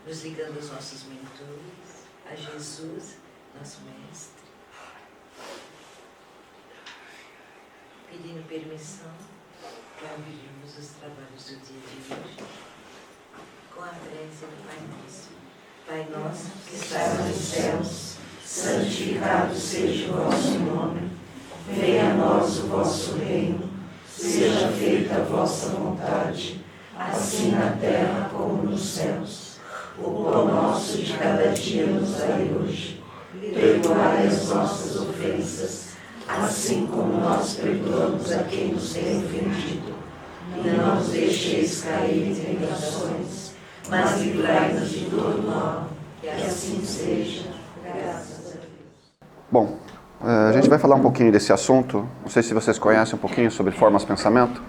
nos ligando aos nossos mentores, a Jesus, nosso Mestre, pedindo permissão para abrirmos os trabalhos do dia de hoje, com a prece do Pai Nosso. Pai nosso, que estás nos céus, santificado seja o vosso nome, venha a nós o vosso reino, seja feita a vossa vontade, assim na terra como nos céus. O pão nosso de cada dia nos dai hoje, perdoai as nossas ofensas, assim como nós perdoamos a quem nos tem ofendido. Não nos deixeis cair em tentações, mas livrai-nos de todo mal, que assim seja, graças a Deus. Bom, a gente vai falar um pouquinho desse assunto. Não sei se vocês conhecem um pouquinho sobre formas de pensamento.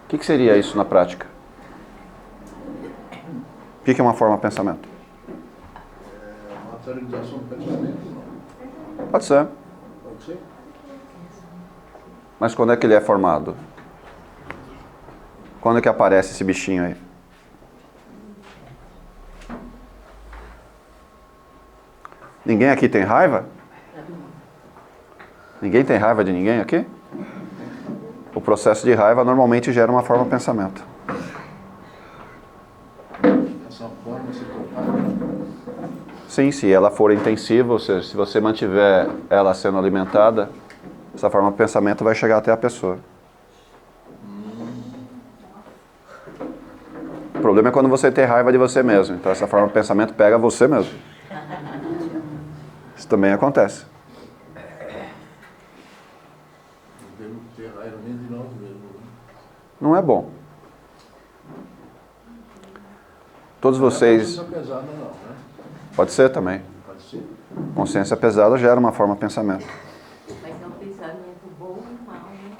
O que seria isso na prática? O que é uma forma de pensamento? É uma atualização do pensamento, não? Pode ser. Pode ser? Mas quando é que ele é formado? Quando é que aparece esse bichinho aí? Ninguém aqui tem raiva? Ninguém tem raiva de ninguém aqui? O processo de raiva normalmente gera uma forma de pensamento. Essa forma se compara. Sim, se ela for intensiva, ou seja, se você mantiver ela sendo alimentada, essa forma de pensamento vai chegar até a pessoa. O problema é quando você tem raiva de você mesmo. Então essa forma de pensamento pega você mesmo. Isso também acontece. Não devemos ter raiva nem de nós mesmos. Não é bom. Todos vocês... Não é pesada, não, né? Pode ser também. Pode ser. Consciência pesada gera uma forma de pensamento. Mas é um pensamento bom e mau, né?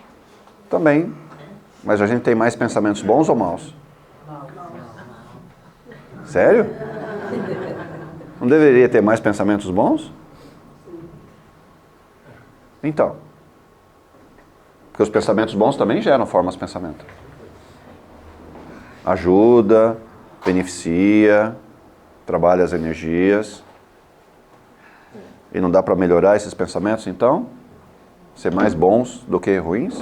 Também. Mas a gente tem mais pensamentos bons ou maus? Sério? Não deveria ter mais pensamentos bons? Então. Porque os pensamentos bons também geram formas de pensamento. Ajuda, beneficia, trabalha as energias. E não dá para melhorar esses pensamentos, então? Ser mais bons do que ruins? A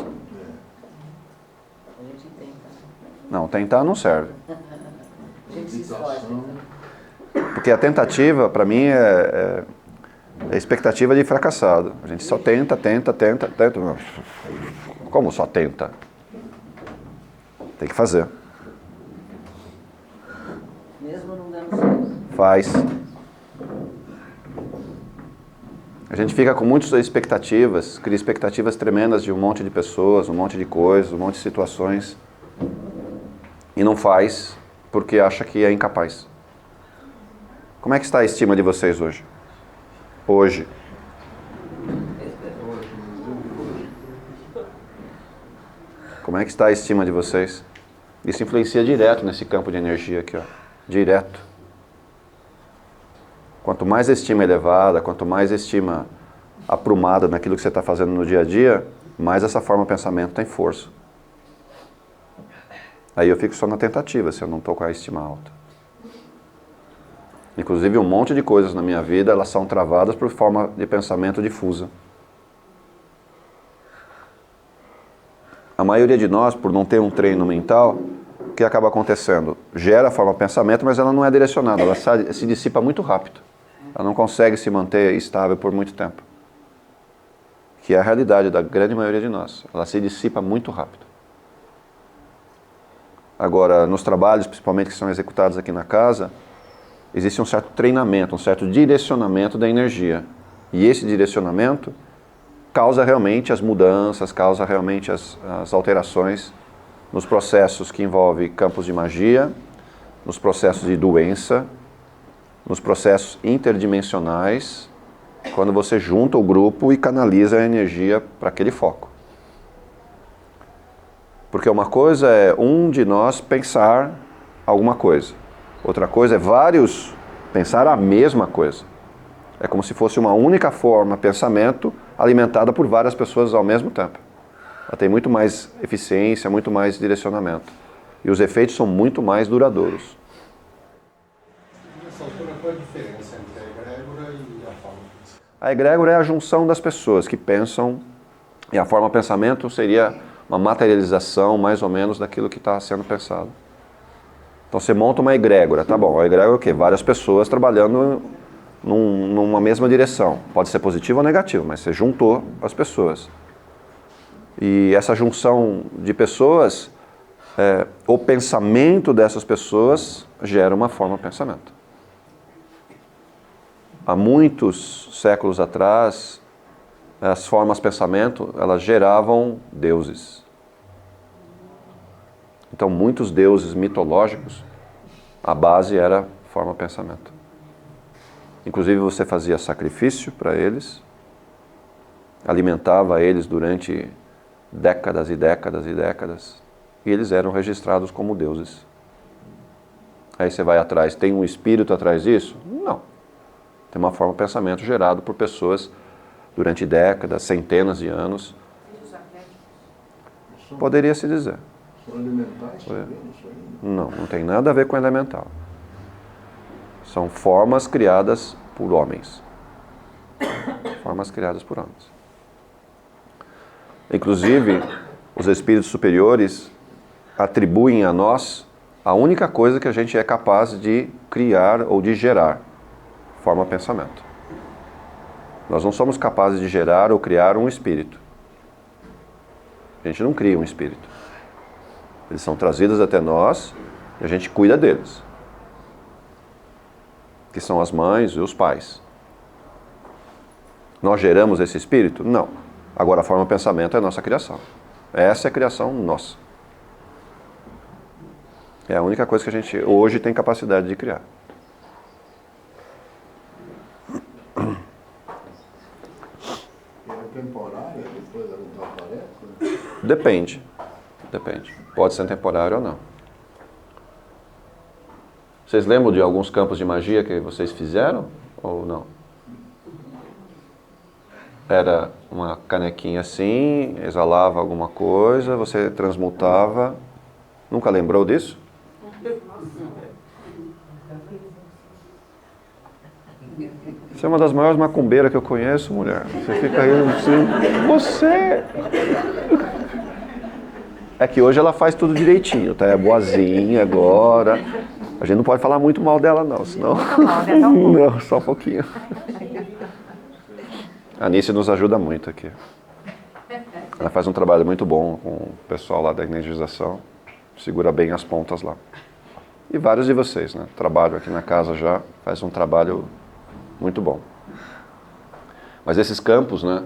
gente tenta. Não, tentar não serve. A gente se esforça. Porque a tentativa, para mim, é expectativa de fracassado. A gente só tenta. Como só tenta? Tem que fazer. Mesmo não dando certo. Faz. A gente fica com muitas expectativas, cria expectativas tremendas de um monte de pessoas, um monte de coisas, um monte de situações. E não faz porque acha que é incapaz. Como é que está a estima de vocês hoje? Hoje. Como é que está a estima de vocês? Isso influencia direto nesse campo de energia aqui, ó. Direto. Quanto mais estima elevada, quanto mais estima aprumada naquilo que você está fazendo no dia a dia, mais essa forma de pensamento tem força. Aí eu fico só na tentativa, se eu não estou com a estima alta. Inclusive um monte de coisas na minha vida, elas são travadas por forma de pensamento difusa. A maioria de nós, por não ter um treino mental, o que acaba acontecendo? Gera a forma de pensamento, mas ela não é direcionada, ela se dissipa muito rápido. Ela não consegue se manter estável por muito tempo. Que é a realidade da grande maioria de nós. Ela se dissipa muito rápido. Agora, nos trabalhos, principalmente que são executados aqui na casa, existe um certo treinamento, um certo direcionamento da energia. E esse direcionamento causa realmente as mudanças, causa realmente as alterações nos processos que envolvem campos de magia, nos processos de doença, nos processos interdimensionais, quando você junta o grupo e canaliza a energia para aquele foco. Porque uma coisa é um de nós pensar alguma coisa. Outra coisa é vários pensar a mesma coisa. É como se fosse uma única forma de pensamento alimentada por várias pessoas ao mesmo tempo. Ela tem muito mais eficiência, muito mais direcionamento. E os efeitos são muito mais duradouros. A egrégora é a junção das pessoas que pensam, e a forma pensamento seria uma materialização mais ou menos daquilo que está sendo pensado. Então você monta uma egrégora, tá bom, a egrégora é o quê? Várias pessoas trabalhando numa mesma direção. Pode ser positivo ou negativo, mas você juntou as pessoas. E essa junção de pessoas, o pensamento dessas pessoas gera uma forma de pensamento. Há muitos séculos atrás, as formas de pensamento, elas geravam deuses. Então, muitos deuses mitológicos, a base era forma de pensamento. Inclusive, você fazia sacrifício para eles, alimentava eles durante décadas e décadas e décadas, e eles eram registrados como deuses. Aí você vai atrás, tem um espírito atrás disso? Não. Tem uma forma de pensamento gerado por pessoas durante décadas, centenas de anos. Poderia se dizer. São elementais também, isso aí? Não tem nada a ver com elemental. São formas criadas por homens. Formas criadas por homens. Inclusive, os espíritos superiores atribuem a nós a única coisa que a gente é capaz de criar ou de gerar. Forma pensamento. Nós não somos capazes de gerar ou criar um espírito. A gente não cria um espírito. Eles são trazidos até nós e a gente cuida deles. Que são as mães e os pais. Nós geramos esse espírito? Não. Agora a forma pensamento é a nossa criação. Essa é a criação nossa. É a única coisa que a gente hoje tem capacidade de criar. Temporária, depois ela não aparece? Depende. Pode ser temporário ou não. Vocês lembram de alguns campos de magia que vocês fizeram ou não? Era uma canequinha assim, exalava alguma coisa, você transmutava. Nunca lembrou disso? Você é uma das maiores macumbeiras que eu conheço, mulher. Você fica aí assim, você... É que hoje ela faz tudo direitinho, tá? É boazinha agora. A gente não pode falar muito mal dela não, senão... Não, só um pouquinho. A Anice nos ajuda muito aqui. Ela faz um trabalho muito bom com o pessoal lá da energização. Segura bem as pontas lá. E vários de vocês, né? Trabalho aqui na casa já, faz um trabalho muito bom. Mas esses campos, né?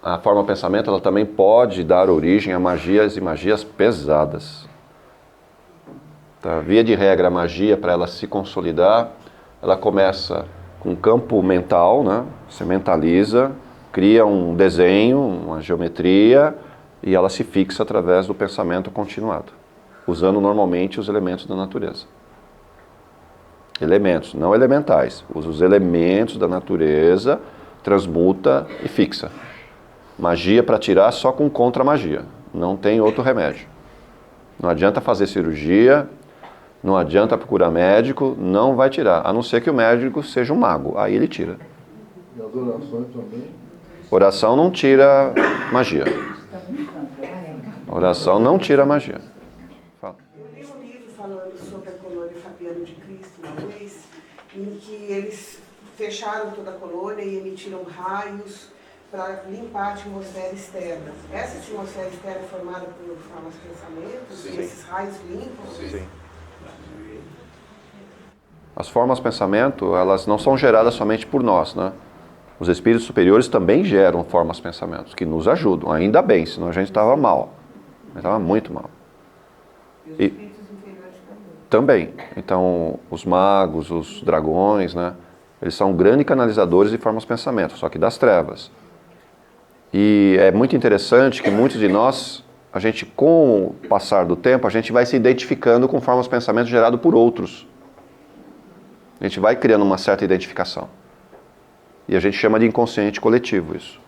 A forma pensamento, ela também pode dar origem a magias e magias pesadas. Tá? Via de regra, a magia, para ela se consolidar, ela começa com um campo mental, né? Você mentaliza, cria um desenho, uma geometria, e ela se fixa através do pensamento continuado, usando normalmente os elementos da natureza. Elementos, não elementais. Usa os elementos da natureza, transmuta e fixa. Magia para tirar só com contra-magia. Não tem outro remédio. Não adianta fazer cirurgia, não adianta procurar médico, não vai tirar. A não ser que o médico seja um mago. Aí ele tira. E as orações também? Oração não tira magia. Oração não tira magia. Fala. Eu li um livro falando sobre a colônia Fabiano de Cristo uma vez, em que eles fecharam toda a colônia e emitiram raios para limpar a atmosfera externa. Essa atmosfera externa é formada por formas de pensamentos. Sim. E esses raios limpam. Sim. As formas de pensamento, elas não são geradas somente por nós, né? Os espíritos superiores também geram formas de pensamentos, que nos ajudam. Ainda bem, senão a gente estava mal. Estava muito mal. E os espíritos inferiores também. Então, os magos, os dragões, né? Eles são grandes canalizadores de formas de pensamento, só que das trevas. E é muito interessante que muitos de nós, a gente, com o passar do tempo, a gente vai se identificando com formas de pensamento gerado por outros. A gente vai criando uma certa identificação. E a gente chama de inconsciente coletivo isso.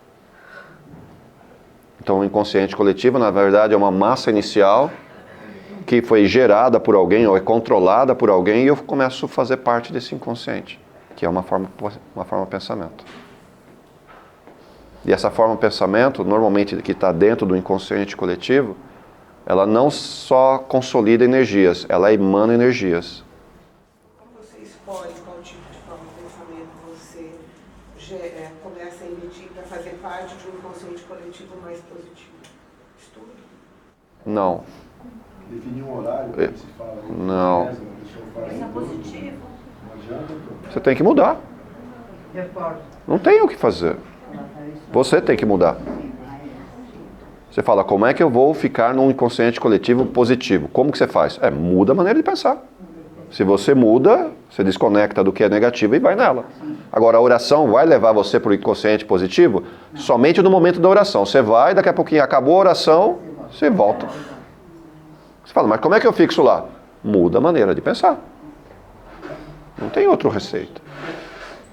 Então, o inconsciente coletivo, na verdade, é uma massa inicial que foi gerada por alguém ou é controlada por alguém e eu começo a fazer parte desse inconsciente. que é uma forma de pensamento. E essa forma de pensamento, normalmente que está dentro do inconsciente coletivo, ela não só consolida energias, ela emana energias. Como você escolhe qual tipo de forma de pensamento você começa a emitir para fazer parte de um inconsciente coletivo mais positivo? Estudo? Não. Definir um horário, como se fala. Não. Pensa positivo. Não adianta, pô. Você tem que mudar. Não tem o que fazer. Você tem que mudar. Você fala, como é que eu vou ficar num inconsciente coletivo positivo? Como que você faz? Muda a maneira de pensar. Se você muda, você desconecta do que é negativo e vai nela. Agora, a oração vai levar você para o inconsciente positivo somente no momento da oração. Você vai, daqui a pouquinho acabou a oração, você volta. Você fala, mas como é que eu fixo lá? Muda a maneira de pensar. Não tem outra receita.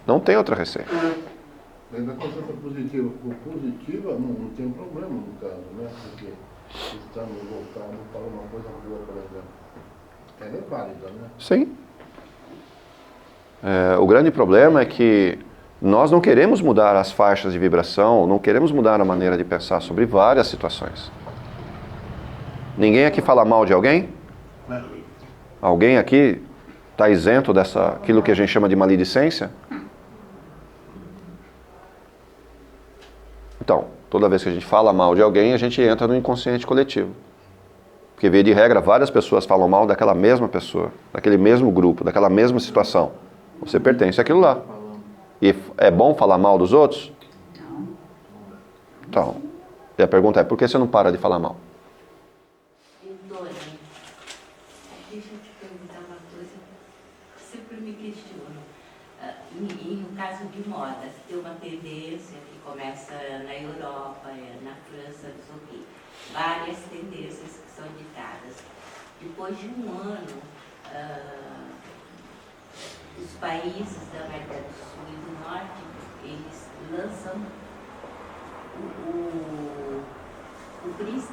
Não tem outra receita. Mas a consciência positiva, positiva não tem problema no caso, né? Porque estamos voltando para uma coisa boa, por exemplo. Ela é válida, né? Sim. O grande problema é que nós não queremos mudar as faixas de vibração, não queremos mudar a maneira de pensar sobre várias situações. Ninguém aqui fala mal de alguém? Alguém aqui está isento daquilo que a gente chama de maledicência? Então, toda vez que a gente fala mal de alguém, a gente entra no inconsciente coletivo. Porque, via de regra, várias pessoas falam mal daquela mesma pessoa, daquele mesmo grupo, daquela mesma situação. Você pertence àquilo lá. E é bom falar mal dos outros? Então, e a pergunta é, por que você não para de falar mal? Dona, deixa eu te perguntar uma coisa que sempre me questiono. No caso de moda, tem uma tendência que começa na Europa, na França, não sei o quê. Várias tendências que são ditadas. Depois de um ano, os países da América do Sul e do Norte, eles lançam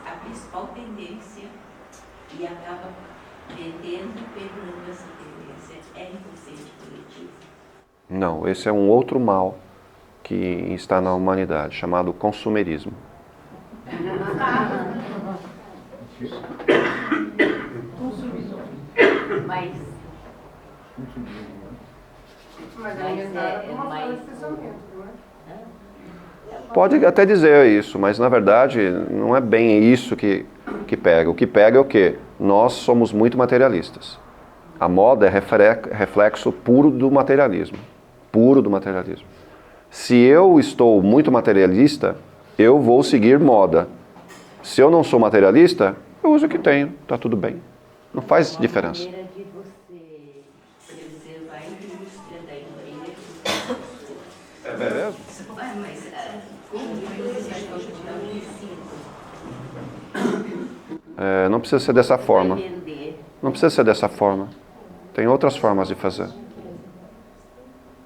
a principal tendência e acaba vendendo e pegando essa tendência. É inconsciente coletivo. Não, esse é um outro mal que está na humanidade, chamado consumerismo. Mas Pode até dizer isso, mas na verdade não é bem isso que pega. O que pega é o quê? Nós somos muito materialistas. A moda é reflexo puro do materialismo. Puro do materialismo. Se eu estou muito materialista, eu vou seguir moda. Se eu não sou materialista, eu uso o que tenho, está tudo bem. Não faz diferença. A maneira de você preservar a indústria da empresa. É mesmo? Mas como você vai continuar o Não precisa ser dessa forma. vender? Não precisa ser dessa forma. Tem outras formas de fazer.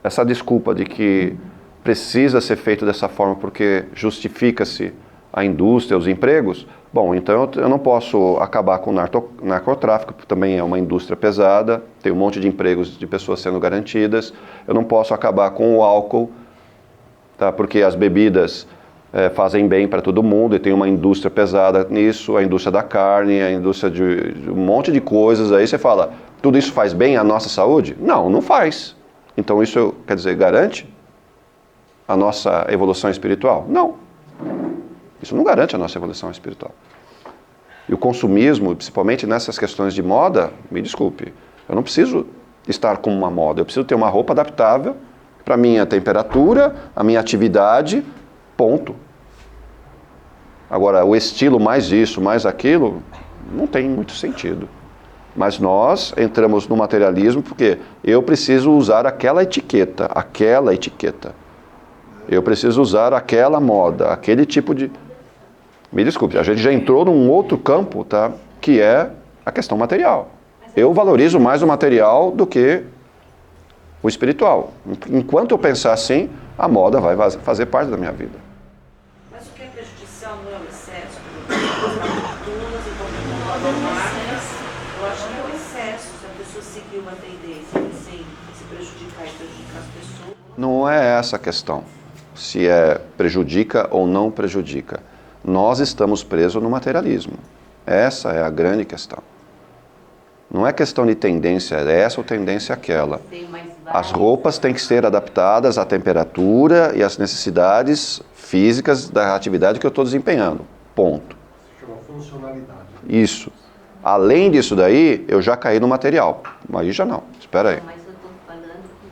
Essa desculpa de que precisa ser feito dessa forma porque justifica-se a indústria, os empregos, bom, então eu não posso acabar com o narcotráfico, que também é uma indústria pesada, tem um monte de empregos de pessoas sendo garantidas, eu não posso acabar com o álcool, tá? Porque as bebidas fazem bem para todo mundo e tem uma indústria pesada nisso, a indústria da carne, a indústria de um monte de coisas, aí você fala, tudo isso faz bem à nossa saúde? Não, não faz. Então isso, quer dizer, garante a nossa evolução espiritual? Não. Isso não garante a nossa evolução espiritual. E o consumismo, principalmente nessas questões de moda, me desculpe, eu não preciso estar com uma moda, eu preciso ter uma roupa adaptável para a minha temperatura, a minha atividade, ponto. Agora, o estilo mais isso, mais aquilo, não tem muito sentido. Mas nós entramos no materialismo porque eu preciso usar aquela etiqueta. Eu preciso usar aquela moda, aquele tipo de... Me desculpe, a gente já entrou num outro campo, tá? Que é a questão material. Eu valorizo mais o material do que o espiritual. Enquanto eu pensar assim, a moda vai fazer parte da minha vida. Mas o que é prejudicial não é o excesso? As fortunas, enquanto marcas, Eu acho que é o excesso, se a pessoa seguir uma tendência sem se prejudicar e prejudicar as pessoas. Não é essa a questão, se é prejudica ou não prejudica. Nós estamos presos no materialismo. Essa é a grande questão. Não é questão de tendência essa ou tendência aquela. As roupas têm que ser adaptadas à temperatura e às necessidades físicas da atividade que eu estou desempenhando. Ponto. Chama funcionalidade. Isso. Além disso daí, eu já caí no material. Aí já não. Espera aí. Mas eu estou falando que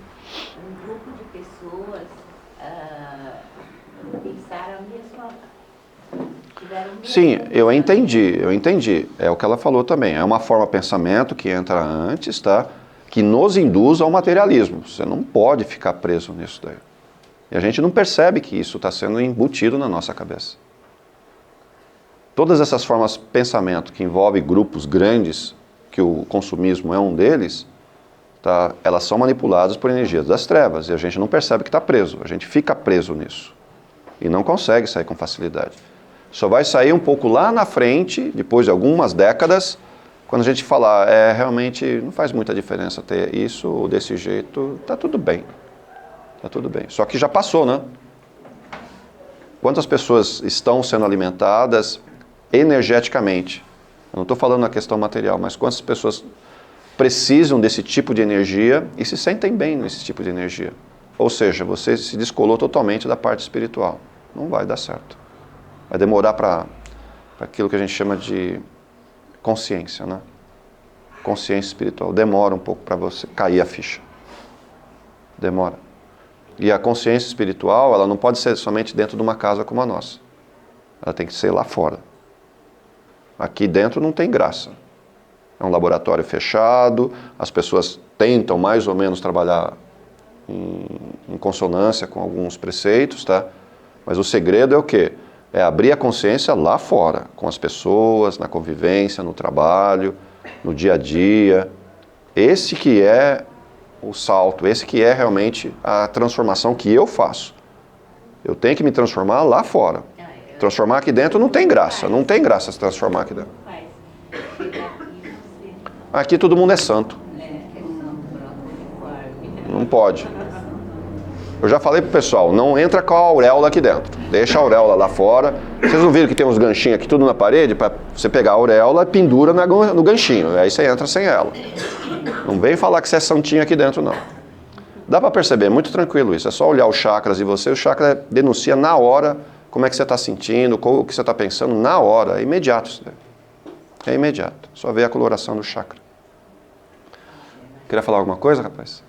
um grupo de pessoas pensaram a mesma. Tiveram a mesma Sim, eu pensão. entendi. É o que ela falou também. É uma forma de pensamento que entra antes, tá? Que nos induz ao materialismo. Você não pode ficar preso nisso daí. E a gente não percebe que isso está sendo embutido na nossa cabeça. Todas essas formas de pensamento que envolvem grupos grandes, que o consumismo é um deles, tá? Elas são manipuladas por energias das trevas e a gente não percebe que está preso. A gente fica preso nisso e não consegue sair com facilidade. Só vai sair um pouco lá na frente, depois de algumas décadas, quando a gente falar, realmente não faz muita diferença ter isso ou desse jeito, tá tudo bem. Tá tudo bem. Só que já passou, né? Quantas pessoas estão sendo alimentadas energeticamente? Eu não estou falando na questão material, mas quantas pessoas precisam desse tipo de energia e se sentem bem nesse tipo de energia? Ou seja, você se descolou totalmente da parte espiritual. Não vai dar certo. Vai demorar para aquilo que a gente chama de consciência, né? Consciência espiritual. Demora um pouco para você cair a ficha. Demora. E a consciência espiritual, ela não pode ser somente dentro de uma casa como a nossa. Ela tem que ser lá fora. Aqui dentro não tem graça. É um laboratório fechado, as pessoas tentam mais ou menos trabalhar em consonância com alguns preceitos, tá? Mas o segredo é o quê? É abrir a consciência lá fora, com as pessoas, na convivência, no trabalho, no dia a dia. Esse que é o salto, esse que é realmente a transformação que eu faço. Eu tenho que me transformar lá fora. Transformar aqui dentro não tem graça, não tem graça se transformar aqui dentro. Aqui todo mundo é santo. Não pode. Eu já falei pro pessoal, não entra com a auréola aqui dentro. Deixa a auréola lá fora. Vocês não viram que tem uns ganchinhos aqui tudo na parede? Para você pegar a auréola e pendura no ganchinho. Aí você entra sem ela. Não vem falar que você é santinho aqui dentro, não. Dá para perceber, é muito tranquilo isso. É só olhar os chakras e você, o chakra denuncia na hora como é que você está sentindo, o que você está pensando na hora. É imediato isso daí. É imediato. Só ver a coloração do chakra. Queria falar alguma coisa, rapaz?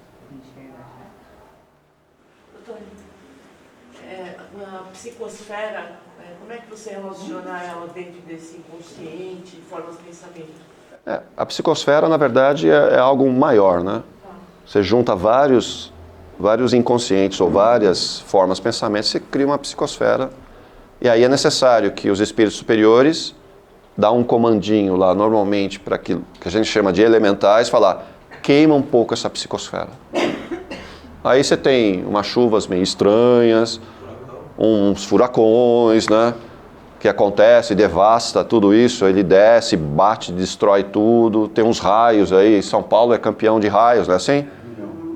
A psicosfera, como é que você relaciona ela dentro desse inconsciente, formas de pensamento? A psicosfera, na verdade, é algo maior, né? Você junta vários inconscientes ou várias formas de pensamento, você cria uma psicosfera. E aí é necessário que os espíritos superiores dão um comandinho lá, normalmente, para aquilo que a gente chama de elementais, falar, queima um pouco essa psicosfera. Aí você tem umas chuvas meio estranhas, uns furacões, né? Que acontece, devasta tudo isso, ele desce, bate, destrói tudo, tem uns raios aí, São Paulo é campeão de raios, não é assim?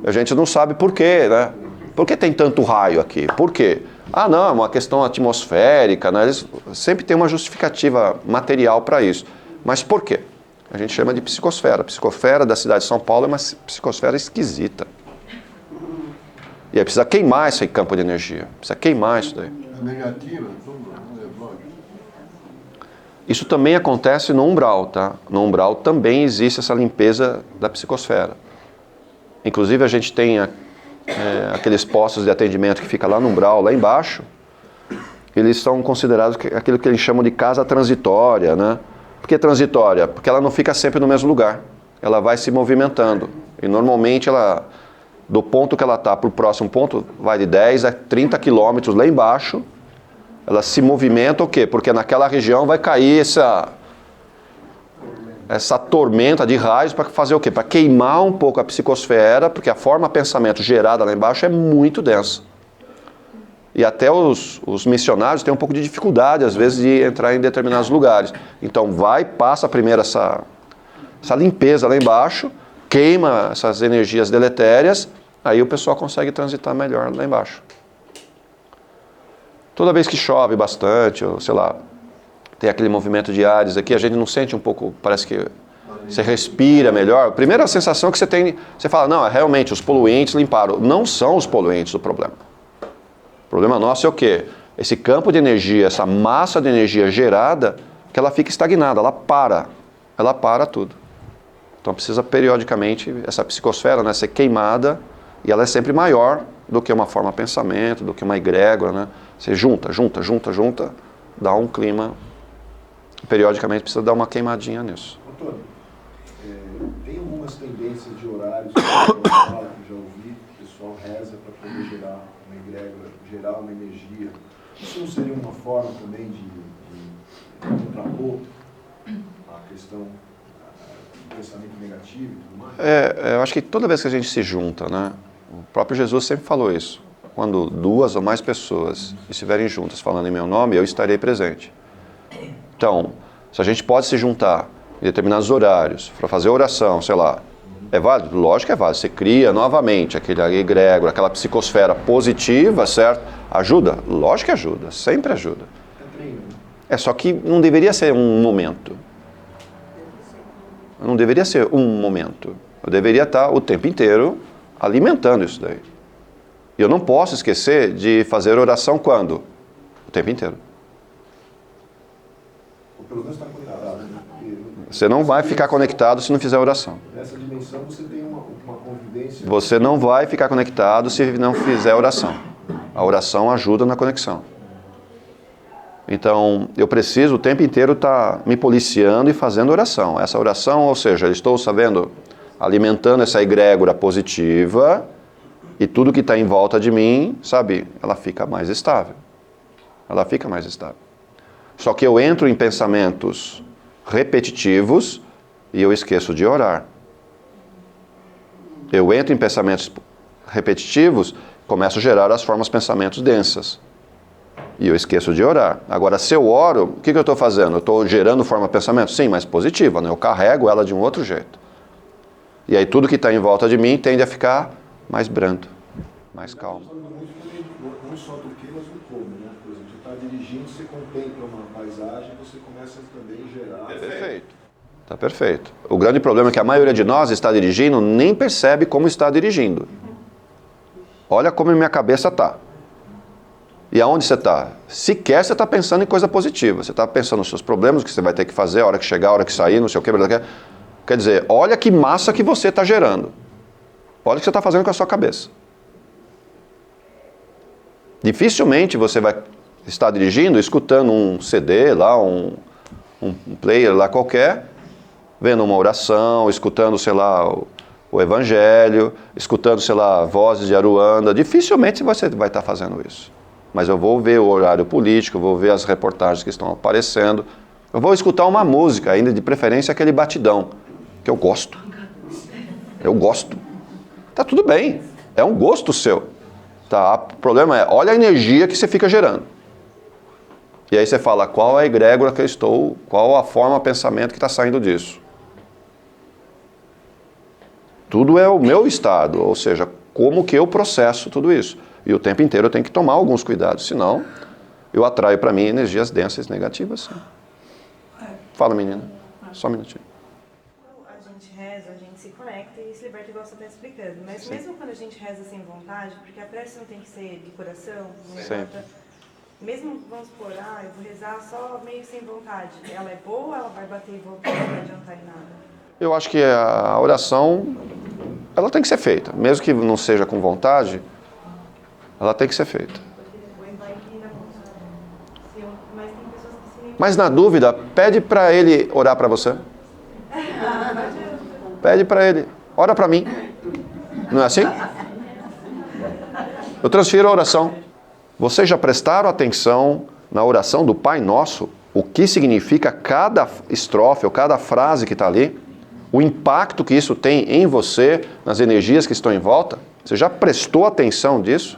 A gente não sabe por quê, né? Por que tem tanto raio aqui? Por quê? Ah, não, é uma questão atmosférica, né? Eles sempre tem uma justificativa material para isso. Mas por quê? A gente chama de psicosfera. A psicosfera da cidade de São Paulo é uma psicosfera esquisita. E aí precisa queimar esse campo de energia. Precisa queimar isso daí. É negativa, tudo, lógico. Isso também acontece no umbral, tá? No umbral também existe essa limpeza da psicosfera. Inclusive a gente tem aqueles postos de atendimento que fica lá no umbral, lá embaixo. Eles são considerados aquilo que eles chamam de casa transitória, né? Por que transitória? Porque ela não fica sempre no mesmo lugar. Ela vai se movimentando. E normalmente ela, do ponto que ela está para o próximo ponto, vai de 10 a 30 quilômetros lá embaixo. Ela se movimenta o quê? Porque naquela região vai cair essa tormenta de raios para fazer o quê? Para queimar um pouco a psicosfera, porque a forma de pensamento gerada lá embaixo é muito densa. E até os missionários têm um pouco de dificuldade, às vezes, de entrar em determinados lugares. Então passa primeiro essa essa limpeza lá embaixo, queima essas energias deletérias, aí o pessoal consegue transitar melhor lá embaixo. Toda vez que chove bastante, ou sei lá, tem aquele movimento de ares aqui, a gente não sente um pouco, parece que você respira melhor. A primeira sensação que você tem, você fala, não, realmente os poluentes limparam. Não são os poluentes o problema. O problema nosso é o quê? Esse campo de energia, essa massa de energia gerada, que ela fica estagnada, ela para tudo. Então precisa periodicamente, essa psicosfera, né, ser queimada, e ela é sempre maior do que uma forma de pensamento, do que uma egrégora, né? Você junta, dá um clima, periodicamente precisa dar uma queimadinha nisso. Antônio, tem algumas tendências de horários que eu já ouvi, o pessoal reza para poder gerar uma egrégora, gerar uma energia. Isso não seria uma forma também de contrapor a questão do pensamento negativo e tudo mais? Eu acho que toda vez que a gente se junta, né? O próprio Jesus sempre falou isso. Quando 2 ou mais pessoas estiverem juntas falando em meu nome, eu estarei presente. Então, se a gente pode se juntar em determinados horários para fazer oração, sei lá, é válido? Lógico que é válido. Você cria novamente aquele egrégora, aquela psicosfera positiva, certo? Ajuda? Lógico que ajuda, sempre ajuda. É só que não deveria ser um momento. Não deveria ser um momento. Eu deveria estar o tempo inteiro alimentando isso daí. E eu não posso esquecer de fazer oração quando? O tempo inteiro. Pelo menos está conectado, né? Você não vai ficar conectado se não fizer oração. Nessa dimensão você tem uma convivência. Você não vai ficar conectado se não fizer oração. A oração ajuda na conexão. Então, eu preciso o tempo inteiro estar me policiando e fazendo oração. Essa oração, ou seja, eu estou sabendo, alimentando essa egrégora positiva e tudo que está em volta de mim, sabe, ela fica mais estável. Ela fica mais estável. Só que eu entro em pensamentos repetitivos e eu esqueço de orar. Eu entro em pensamentos repetitivos, começo a gerar as formas de pensamentos densas. E eu esqueço de orar. Agora, se eu oro, o que eu estou fazendo? Eu estou gerando forma de pensamento? Sim, mas positiva, né? Eu carrego ela de um outro jeito. E aí tudo que está em volta de mim tende a ficar mais brando, mais calmo. Não só do que, mas do como, né? Por exemplo, você está dirigindo, você contempla uma paisagem, você começa também a gerar... Perfeito. Está perfeito. O grande problema é que a maioria de nós está dirigindo, nem percebe como está dirigindo. Olha como minha cabeça está. E aonde você está? Sequer você está pensando em coisa positiva. Você está pensando nos seus problemas, o que você vai ter que fazer, a hora que chegar, a hora que sair, não sei o que. Quer dizer, olha que massa que você está gerando. Olha o que você está fazendo com a sua cabeça. Dificilmente você vai estar dirigindo, escutando um CD lá, um player lá qualquer, vendo uma oração, escutando, sei lá, o evangelho, escutando, sei lá, vozes de Aruanda. Dificilmente você vai estar fazendo isso. Mas eu vou ver o horário político, eu vou ver as reportagens que estão aparecendo, eu vou escutar uma música, ainda de preferência aquele batidão, que eu gosto. Eu gosto. Tá tudo bem, é um gosto seu. Tá? O problema é, olha a energia que você fica gerando. E aí você fala, qual é a egrégora que eu estou, qual a forma, pensamento que está saindo disso. Tudo é o meu estado, ou seja, como que eu processo tudo isso. E o tempo inteiro eu tenho que tomar alguns cuidados, senão eu atraio para mim energias densas negativas. Sim. Fala, menina. Só um minutinho. A gente reza, a gente se conecta e se liberta, igual você está explicando. Mas sim, mesmo quando a gente reza sem vontade, porque a prece não tem que ser de coração, não importa. Mesmo, vamos supor, eu vou rezar só meio sem vontade. Ela é boa, ela vai bater e voltar, não vai adiantar em nada. Eu acho que a oração, ela tem que ser feita. Mesmo que não seja com vontade, ela tem que ser feita. Mas na dúvida, pede para ele orar para você. Pede para ele, ora para mim. Não é assim? Eu transfiro a oração. Vocês já prestaram atenção na oração do Pai Nosso? O que significa cada estrofe ou cada frase que está ali? O impacto que isso tem em você, nas energias que estão em volta? Você já prestou atenção disso?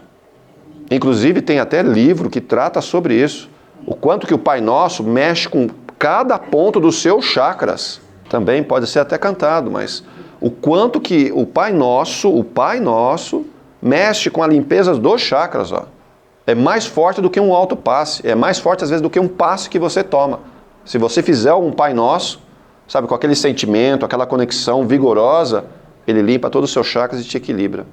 Inclusive tem até livro que trata sobre isso. O quanto que o Pai Nosso mexe com cada ponto dos seus chakras. Também pode ser até cantado, mas o quanto que o Pai Nosso mexe com a limpeza dos chakras, ó. É mais forte do que um autopasse, é mais forte às vezes do que um passe que você toma. Se você fizer um Pai Nosso, sabe, com aquele sentimento, aquela conexão vigorosa, ele limpa todos os seus chakras e te equilibra.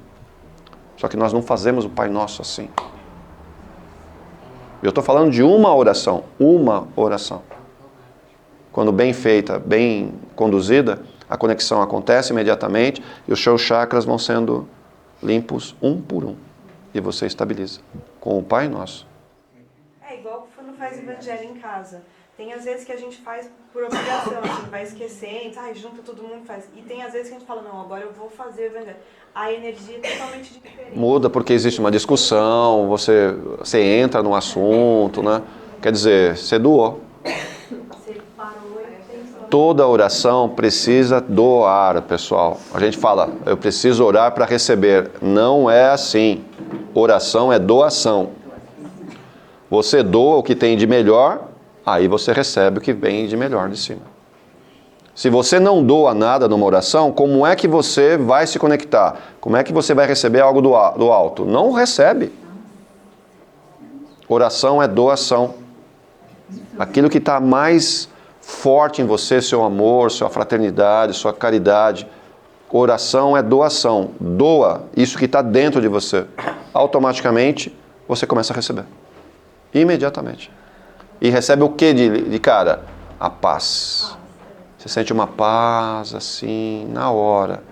Só que nós não fazemos o Pai Nosso assim. Eu estou falando de uma oração. Quando bem feita, bem conduzida, a conexão acontece imediatamente e os seus chakras vão sendo limpos um por um. E você estabiliza com o Pai Nosso. É igual quando faz evangelho em casa. Tem às vezes que a gente faz por obrigação, assim, vai esquecendo, junta todo mundo e faz. E tem às vezes que a gente fala, não, agora eu vou fazer o evangelho. A energia é totalmente diferente. Muda porque existe uma discussão, você entra no assunto, né? Quer dizer, você doou. Você parou e pensou. Toda oração precisa doar, pessoal. A gente fala, eu preciso orar para receber. Não é assim. Oração é doação. Você doa o que tem de melhor, aí você recebe o que vem de melhor de cima. Se você não doa nada numa oração, como é que você vai se conectar? Como é que você vai receber algo do alto? Não recebe. Oração é doação. Aquilo que está mais forte em você, seu amor, sua fraternidade, sua caridade. Oração é doação. Doa isso que está dentro de você. Automaticamente, você começa a receber. Imediatamente. E recebe o que de cara? A paz. Você sente uma paz assim, na hora.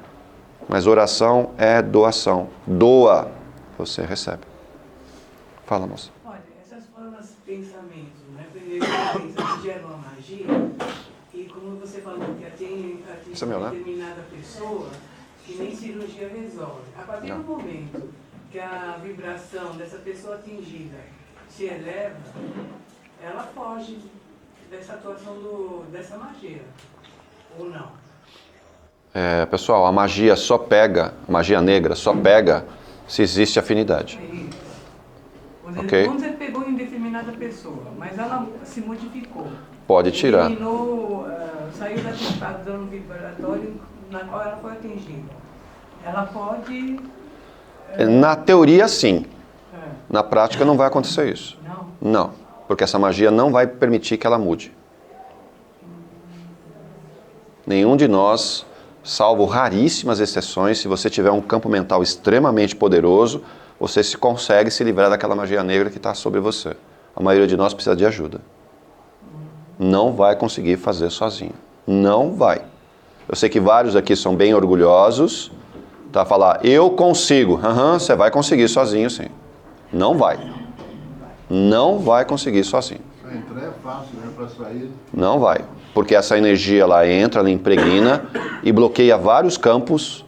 Mas oração é doação. Doa, você recebe. Fala, moça. Olha, essas formas de pensamento, né? Primeiro, que geram a magia, e como você falou que atinge determinada pessoa, que nem cirurgia resolve. A partir do momento que a vibração dessa pessoa atingida se eleva, ela foge dessa atuação dessa magia. Ou não? Pessoal, a magia só pega, a magia negra só pega se existe afinidade. É isso. Ok? Quando você pegou em determinada pessoa, mas ela se modificou. Pode tirar. Eliminou, saiu daquele padrão vibratório na qual ela foi atingida. Ela pode... Na teoria, sim. Na prática, não vai acontecer isso. Não? Não, porque essa magia não vai permitir que ela mude. Nenhum de nós, salvo raríssimas exceções, se você tiver um campo mental extremamente poderoso, você consegue se livrar daquela magia negra que está sobre você. A maioria de nós precisa de ajuda. Não vai conseguir fazer sozinho. Não vai. Eu sei que vários aqui são bem orgulhosos, tá? Falar, eu consigo. Você vai conseguir sozinho, sim. Não vai. Não vai conseguir sozinho. Para entrar é fácil, né? Para sair... Não vai. Porque essa energia, ela entra, ela impregna e bloqueia vários campos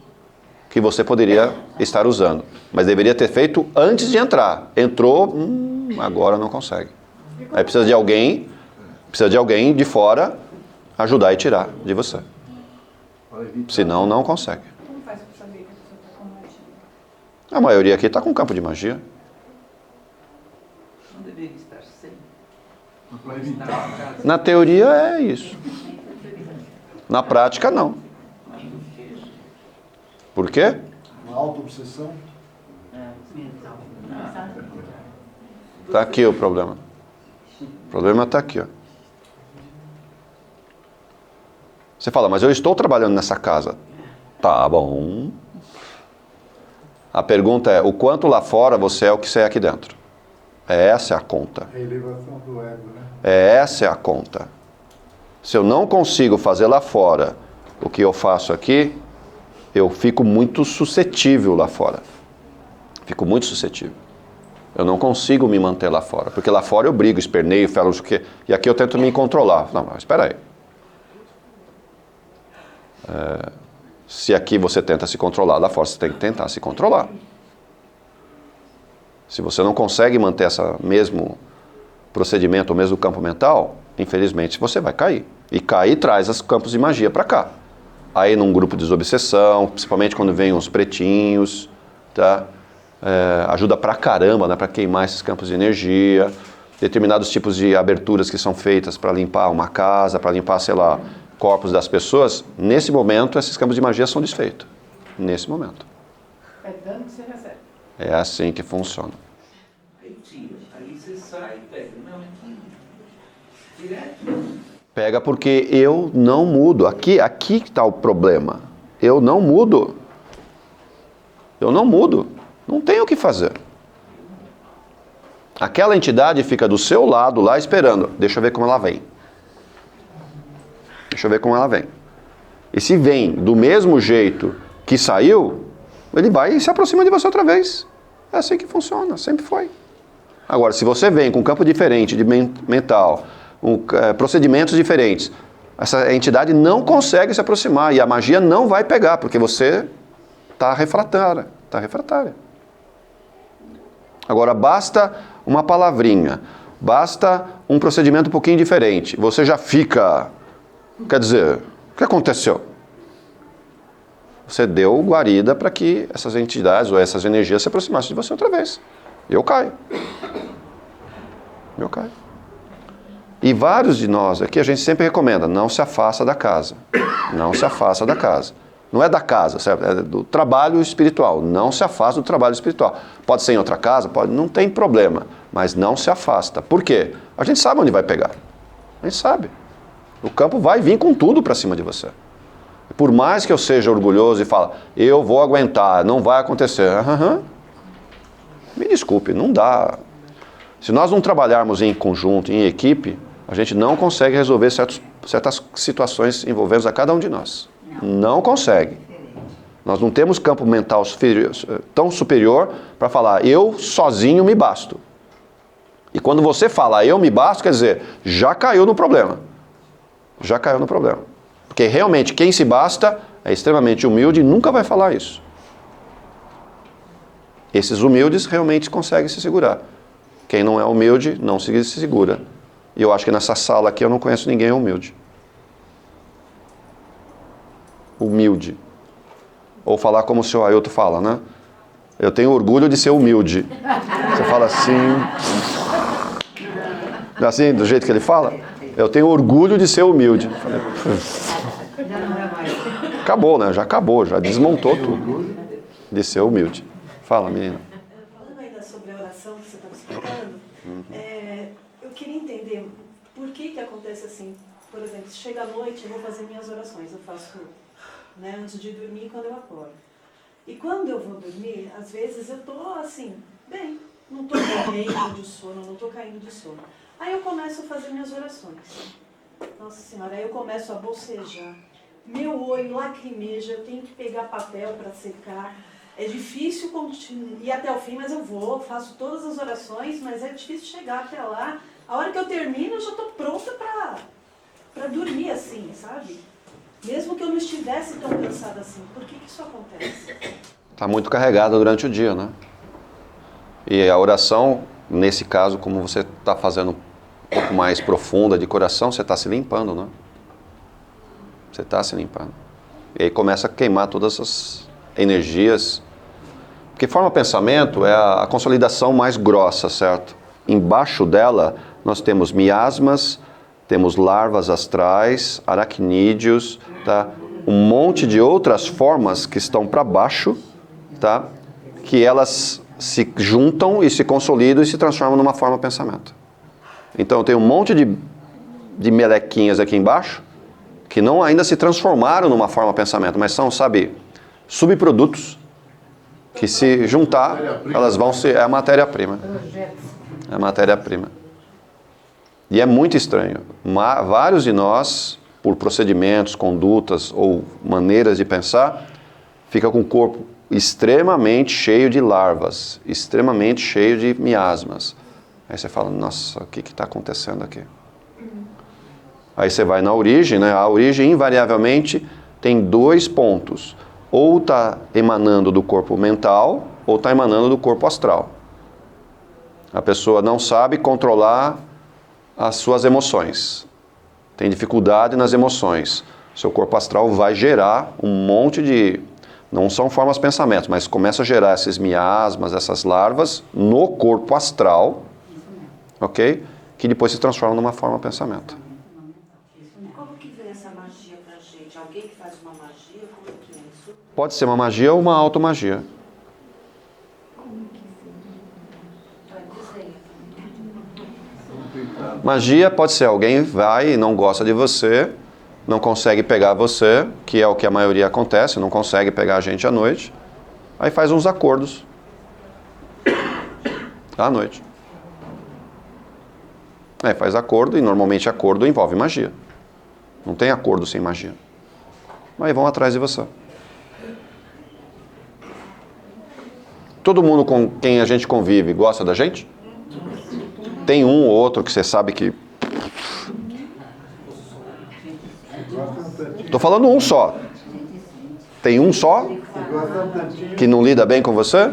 que você poderia estar usando. Mas deveria ter feito antes de entrar. Entrou, agora não consegue. Aí precisa de alguém de fora ajudar e tirar de você. Senão, não consegue. Como faz para saber que a pessoa está com magia? A maioria aqui está com campo de magia. Não deveria estar sempre. Para evitar. Na teoria é isso. Na prática, não. Por quê? Uma auto-obsessão? Mental. Está aqui o problema. O problema está aqui, ó. Você fala, mas eu estou trabalhando nessa casa. Tá bom. A pergunta é, o quanto lá fora você é o que você é aqui dentro? Essa é a conta. A elevação do ego, né? Essa é a conta. Se eu não consigo fazer lá fora o que eu faço aqui, eu fico muito suscetível lá fora. Fico muito suscetível. Eu não consigo me manter lá fora. Porque lá fora eu brigo, esperneio, falo o quê. E aqui eu tento me controlar. Não, mas espera aí. Se aqui você tenta se controlar, lá fora você tem que tentar se controlar. Se você não consegue manter esse mesmo procedimento, o mesmo campo mental, infelizmente você vai cair. E cair traz os campos de magia para cá. Aí num grupo de desobsessão, principalmente quando vem uns pretinhos, tá? Ajuda pra caramba, né? Para queimar esses campos de energia. Determinados tipos de aberturas que são feitas para limpar uma casa, para limpar, sei lá, corpos das pessoas, nesse momento esses campos de magia são desfeitos. Nesse momento. É dano que você recebe. É assim que funciona. Aí tira, aí você sai e pega. Não, aqui. Direto. Pega porque eu não mudo. Aqui está o problema. Eu não mudo. Eu não mudo. Não tenho o que fazer. Aquela entidade fica do seu lado lá esperando. Deixa eu ver como ela vem. Deixa eu ver como ela vem. E se vem do mesmo jeito que saiu, ele vai e se aproxima de você outra vez. É assim que funciona, sempre foi. Agora, se você vem com um campo diferente de mental, procedimentos diferentes, essa entidade não consegue se aproximar e a magia não vai pegar, porque você está refratária. Está refratária. Agora, basta uma palavrinha, basta um procedimento um pouquinho diferente. Você já fica... Quer dizer, o que aconteceu? Você deu guarida para que essas entidades ou essas energias se aproximassem de você outra vez. Eu caio. Eu caio. E vários de nós aqui, a gente sempre recomenda, não se afasta da casa. Não se afasta da casa. Não é da casa, certo? É do trabalho espiritual. Não se afasta do trabalho espiritual. Pode ser em outra casa, pode, não tem problema. Mas não se afasta. Por quê? A gente sabe onde vai pegar. A gente sabe. O campo vai vir com tudo para cima de você. Por mais que eu seja orgulhoso e fale, eu vou aguentar, não vai acontecer. Me desculpe, não dá. Se nós não trabalharmos em conjunto, em equipe, a gente não consegue resolver certas situações envolvendo a cada um de nós. Não consegue. Nós não temos campo mental tão superior para falar, eu sozinho me basto. E quando você fala, eu me basto, quer dizer, já caiu no problema. Já caiu no problema. Porque realmente quem se basta é extremamente humilde e nunca vai falar isso. Esses humildes realmente conseguem se segurar. Quem não é humilde não se segura. E eu acho que nessa sala aqui eu não conheço ninguém humilde. Humilde. Ou falar como o senhor Ailton fala, né? Eu tenho orgulho de ser humilde. Você fala assim... Assim, do jeito que ele fala? Eu tenho orgulho de ser humilde. Acabou, né? Já acabou, já desmontou tudo. De ser humilde. Fala, menina. Falando ainda sobre a oração que você estava explicando, eu queria entender por que acontece assim. Por exemplo, chega à noite, eu vou fazer minhas orações. Eu faço, né, antes de dormir e quando eu acordo. E quando eu vou dormir, às vezes eu estou assim, bem, não estou caindo de sono, não estou caindo de sono. Aí eu começo a fazer minhas orações. Nossa Senhora, aí eu começo a bocejar. Meu olho lacrimeja, eu tenho que pegar papel para secar. É difícil ir até o fim, mas eu vou, faço todas as orações, mas é difícil chegar até lá. A hora que eu termino, eu já estou pronta para dormir assim, sabe? Mesmo que eu não estivesse tão cansada assim. Por que isso acontece? Está muito carregada durante o dia, né? E a oração, nesse caso, como você está fazendo um pouco mais profunda de coração, você está se limpando, né? Você está se limpando. E aí começa a queimar todas as energias. Porque forma pensamento é a consolidação mais grossa, certo? Embaixo dela nós temos miasmas, temos larvas astrais, aracnídeos, tá? Um monte de outras formas que estão para baixo, tá? Que elas se juntam e se consolidam e se transformam numa forma pensamento. Então tem um monte de melequinhas aqui embaixo que não ainda se transformaram numa forma pensamento, mas são, sabe, subprodutos que se juntar, elas vão ser... É a matéria-prima. É a matéria-prima. E é muito estranho. Vários de nós, por procedimentos, condutas ou maneiras de pensar, fica com o corpo extremamente cheio de larvas, extremamente cheio de miasmas. Aí você fala, nossa, o que está acontecendo aqui? Aí você vai na origem, né? A origem invariavelmente tem 2 pontos. Ou está emanando do corpo mental, ou está emanando do corpo astral. A pessoa não sabe controlar as suas emoções. Tem dificuldade nas emoções. Seu corpo astral vai gerar um monte de... Não são formas de pensamento, mas começa a gerar esses miasmas, essas larvas no corpo astral, ok? Que depois se transformam numa forma de pensamento. Como que vem essa magia Pode ser uma magia ou uma automagia. Magia pode ser alguém vai e não gosta de você, não consegue pegar você, que é o que a maioria acontece, não consegue pegar a gente à noite, aí faz uns acordos à noite. Aí faz acordo, e normalmente acordo envolve magia. Não tem acordo sem magia. Aí vão atrás de você. Todo mundo com quem a gente convive gosta da gente? Tem um ou outro que você sabe que... Estou falando um só. Tem um só que não lida bem com você?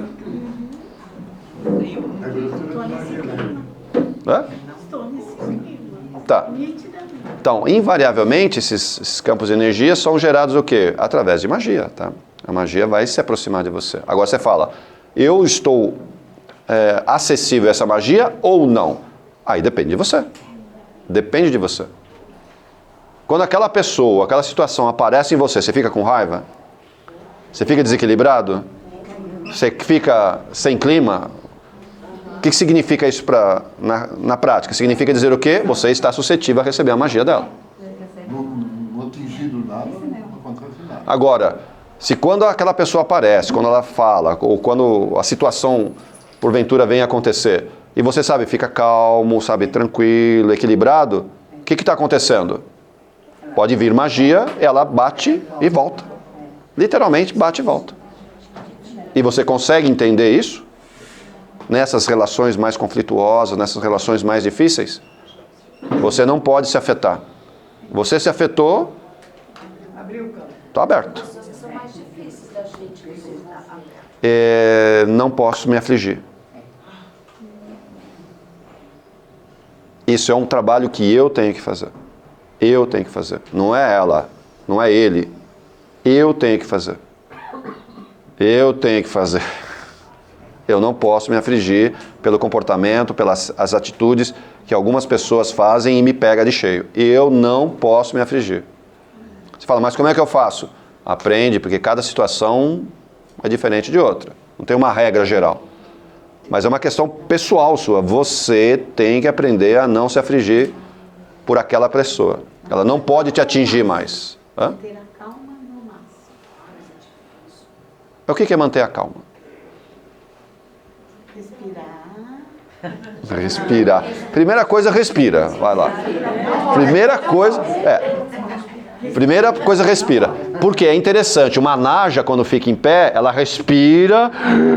É? Tá. Então, invariavelmente, esses campos de energia são gerados o quê? Através de magia, tá? A magia vai se aproximar de você. Agora você fala, eu estou acessível a essa magia ou não? Aí depende de você. Depende de você. Quando aquela pessoa, aquela situação aparece em você, você fica com raiva? Você fica desequilibrado? Você fica sem clima? O que significa isso na prática? Significa dizer o quê? Você está suscetível a receber a magia dela. Não atingido nada, não acontece nada. Agora, se quando aquela pessoa aparece, quando ela fala, ou quando a situação porventura vem acontecer, e você sabe, fica calmo, sabe, tranquilo, equilibrado, o que está acontecendo? Pode vir magia, ela bate e volta. Literalmente bate e volta. E você consegue entender isso? Nessas relações mais conflituosas, nessas relações mais difíceis? Você não pode se afetar. Você se afetou, está aberto. Não posso me afligir. Isso é um trabalho que eu tenho que fazer. Eu tenho que fazer. Não é ela, não é ele. Eu tenho que fazer. Eu tenho que fazer. Eu não posso me afligir pelo comportamento, pelas as atitudes que algumas pessoas fazem e me pega de cheio. Eu não posso me afligir. Você fala, mas como é que eu faço? Aprende, porque cada situação é diferente de outra. Não tem uma regra geral. Mas é uma questão pessoal sua. Você tem que aprender a não se afligir por aquela pessoa. Ela não pode te atingir mais. Hã? Manter a calma no máximo. O que é manter a calma? Respirar. Primeira coisa, respira. Vai lá. Primeira coisa, respira. Porque é interessante, uma naja, quando fica em pé, ela respira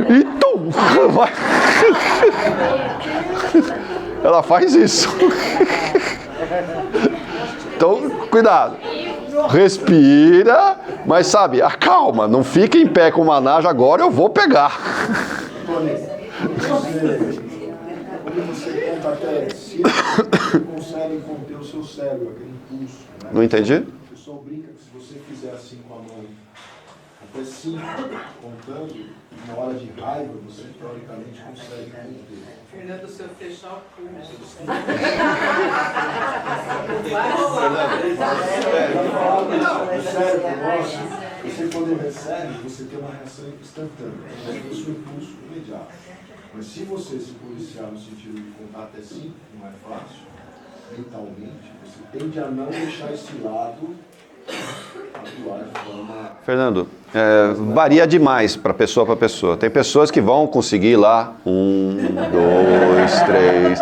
e tum! Ela faz isso. Então, cuidado. Respira, mas sabe, acalma. Não fica em pé com uma naja, agora eu vou pegar. Quando você conta até 5, você consegue conter o seu cérebro, aquele impulso. Né? Não entendi? O pessoal brinca que se você fizer assim com a mão, até 5, contando, na hora de raiva, você teoricamente consegue conter. Fernando, se eu fechar o pulso. O cérebro nosso, você quando recebe, você tem uma reação instantânea. Você tem um impulso imediato. Mas se você se policiar no sentido de contar até 5, que não é fácil, mentalmente, você tende a não deixar esse lado atuar de forma... Fernando, varia demais para pessoa. Tem pessoas que vão conseguir lá 1, 2, 3.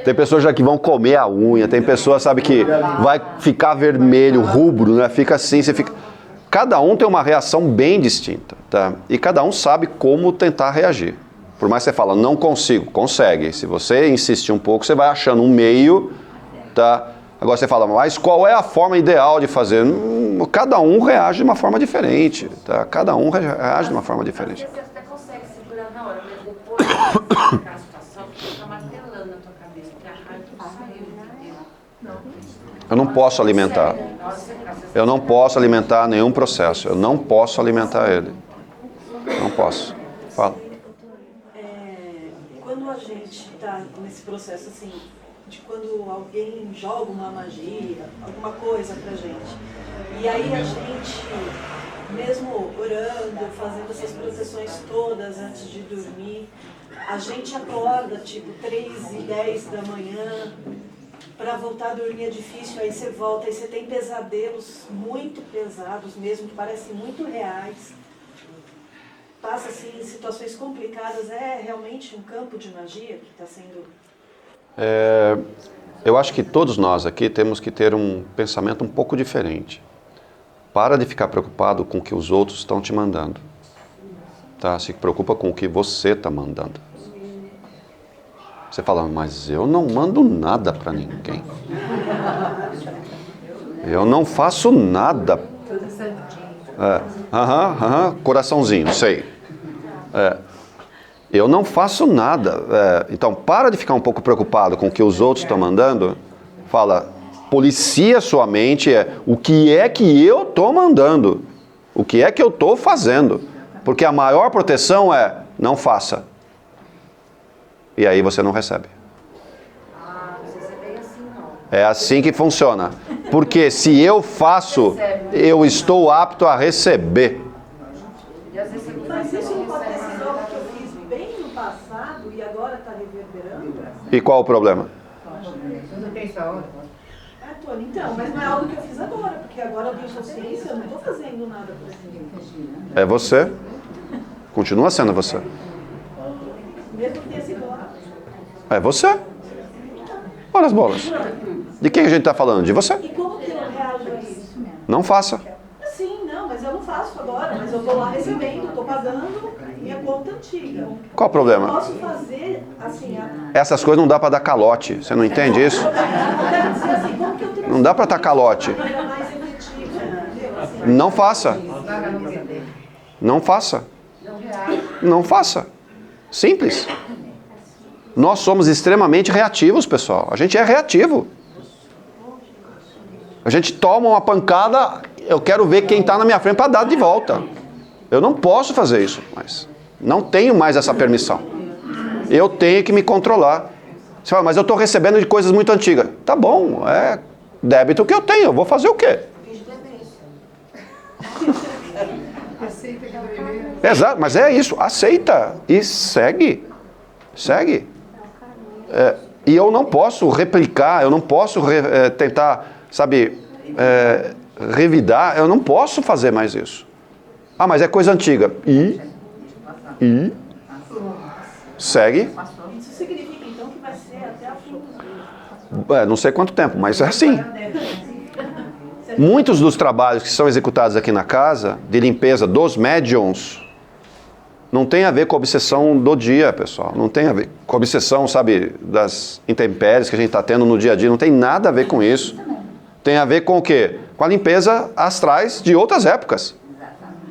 Tem pessoas já que vão comer a unha. Tem pessoas, sabe, que vai ficar vermelho, rubro, né? Fica assim, você fica... Cada um tem uma reação bem distinta, tá? E cada um sabe como tentar reagir. Por mais que você fala, não consigo, consegue. Se você insistir um pouco, você vai achando um meio, tá? Agora você fala, mas qual é a forma ideal de fazer? Cada um reage de uma forma diferente, tá? Cada um reage de uma forma diferente. Você até consegue segurar na hora, mas depois de ficar a situação, você fica martelando na tua cabeça, porque a raiva saiu, entendeu? Eu não posso alimentar. Eu não posso alimentar nenhum processo. Eu não posso alimentar ele. Não posso. Fala. Quando a gente está nesse processo assim, de quando alguém joga uma magia, alguma coisa pra gente, e aí a gente mesmo orando, fazendo essas proteções todas antes de dormir, a gente acorda tipo 3h10 da manhã, para voltar a dormir é difícil, aí você volta, aí você tem pesadelos muito pesados mesmo, que parecem muito reais. Passa assim em situações complicadas, é realmente um campo de magia que está sendo... Eu acho que todos nós aqui temos que ter um pensamento um pouco diferente. Para de ficar preocupado com o que os outros estão te mandando. Tá? Se preocupa com o que você está mandando. Você fala, mas eu não mando nada para ninguém. Eu não faço nada. Coraçãozinho, sei. Eu não faço nada. Então, para de ficar um pouco preocupado com o que os outros estão mandando. Fala, policia sua mente, o que é que eu estou mandando? O que é que eu estou fazendo? Porque a maior proteção é, não faça. E aí você não recebe. É assim que funciona. Porque se eu faço, eu estou apto a receber. Mas isso não pode ter sido algo que eu fiz bem no passado e agora está reverberando? E qual o problema? Não tem essa hora. Tony, então, mas não é algo que eu fiz agora, porque agora eu tenho consciência, eu não estou fazendo nada por assim. É você. Continua sendo você. Mesmo que tenha sido lá. É você. Olha as bolas. De quem a gente está falando? De você. E como que eu reajo a isso? Não faça. Sim, não, mas eu não faço agora, mas eu estou lá recebendo, estou pagando minha conta antiga. Qual o problema? Eu posso fazer, assim... Essas coisas não dá para dar calote. Você não entende isso? Eu quero dizer assim, como que eu Não dá para dar calote. mais efetiva, entendeu? Assim, Não faça. Não faça. Não faça. Simples. Nós somos extremamente reativos, pessoal. A gente é reativo. A gente toma uma pancada, eu quero ver quem está na minha frente para dar de volta. Eu não posso fazer isso mais. Não tenho mais essa permissão. Eu tenho que me controlar. Você fala, mas eu estou recebendo de coisas muito antigas. Tá bom, é débito que eu tenho. Eu vou fazer o quê? Exato, mas é isso. Aceita e segue. Segue. E eu não posso replicar, eu não posso tentar, sabe, revidar, eu não posso fazer mais isso. Ah, mas é coisa antiga. E segue. Isso significa então que vai ser até a fim dos dias. Não sei quanto tempo, mas é assim. Muitos dos trabalhos que são executados aqui na casa, de limpeza dos médiums, não tem a ver com a obsessão do dia, pessoal. Não tem a ver com a obsessão, sabe, das intempéries que a gente está tendo no dia a dia. Não tem nada a ver com isso. Tem a ver com o quê? Com a limpeza astrais de outras épocas.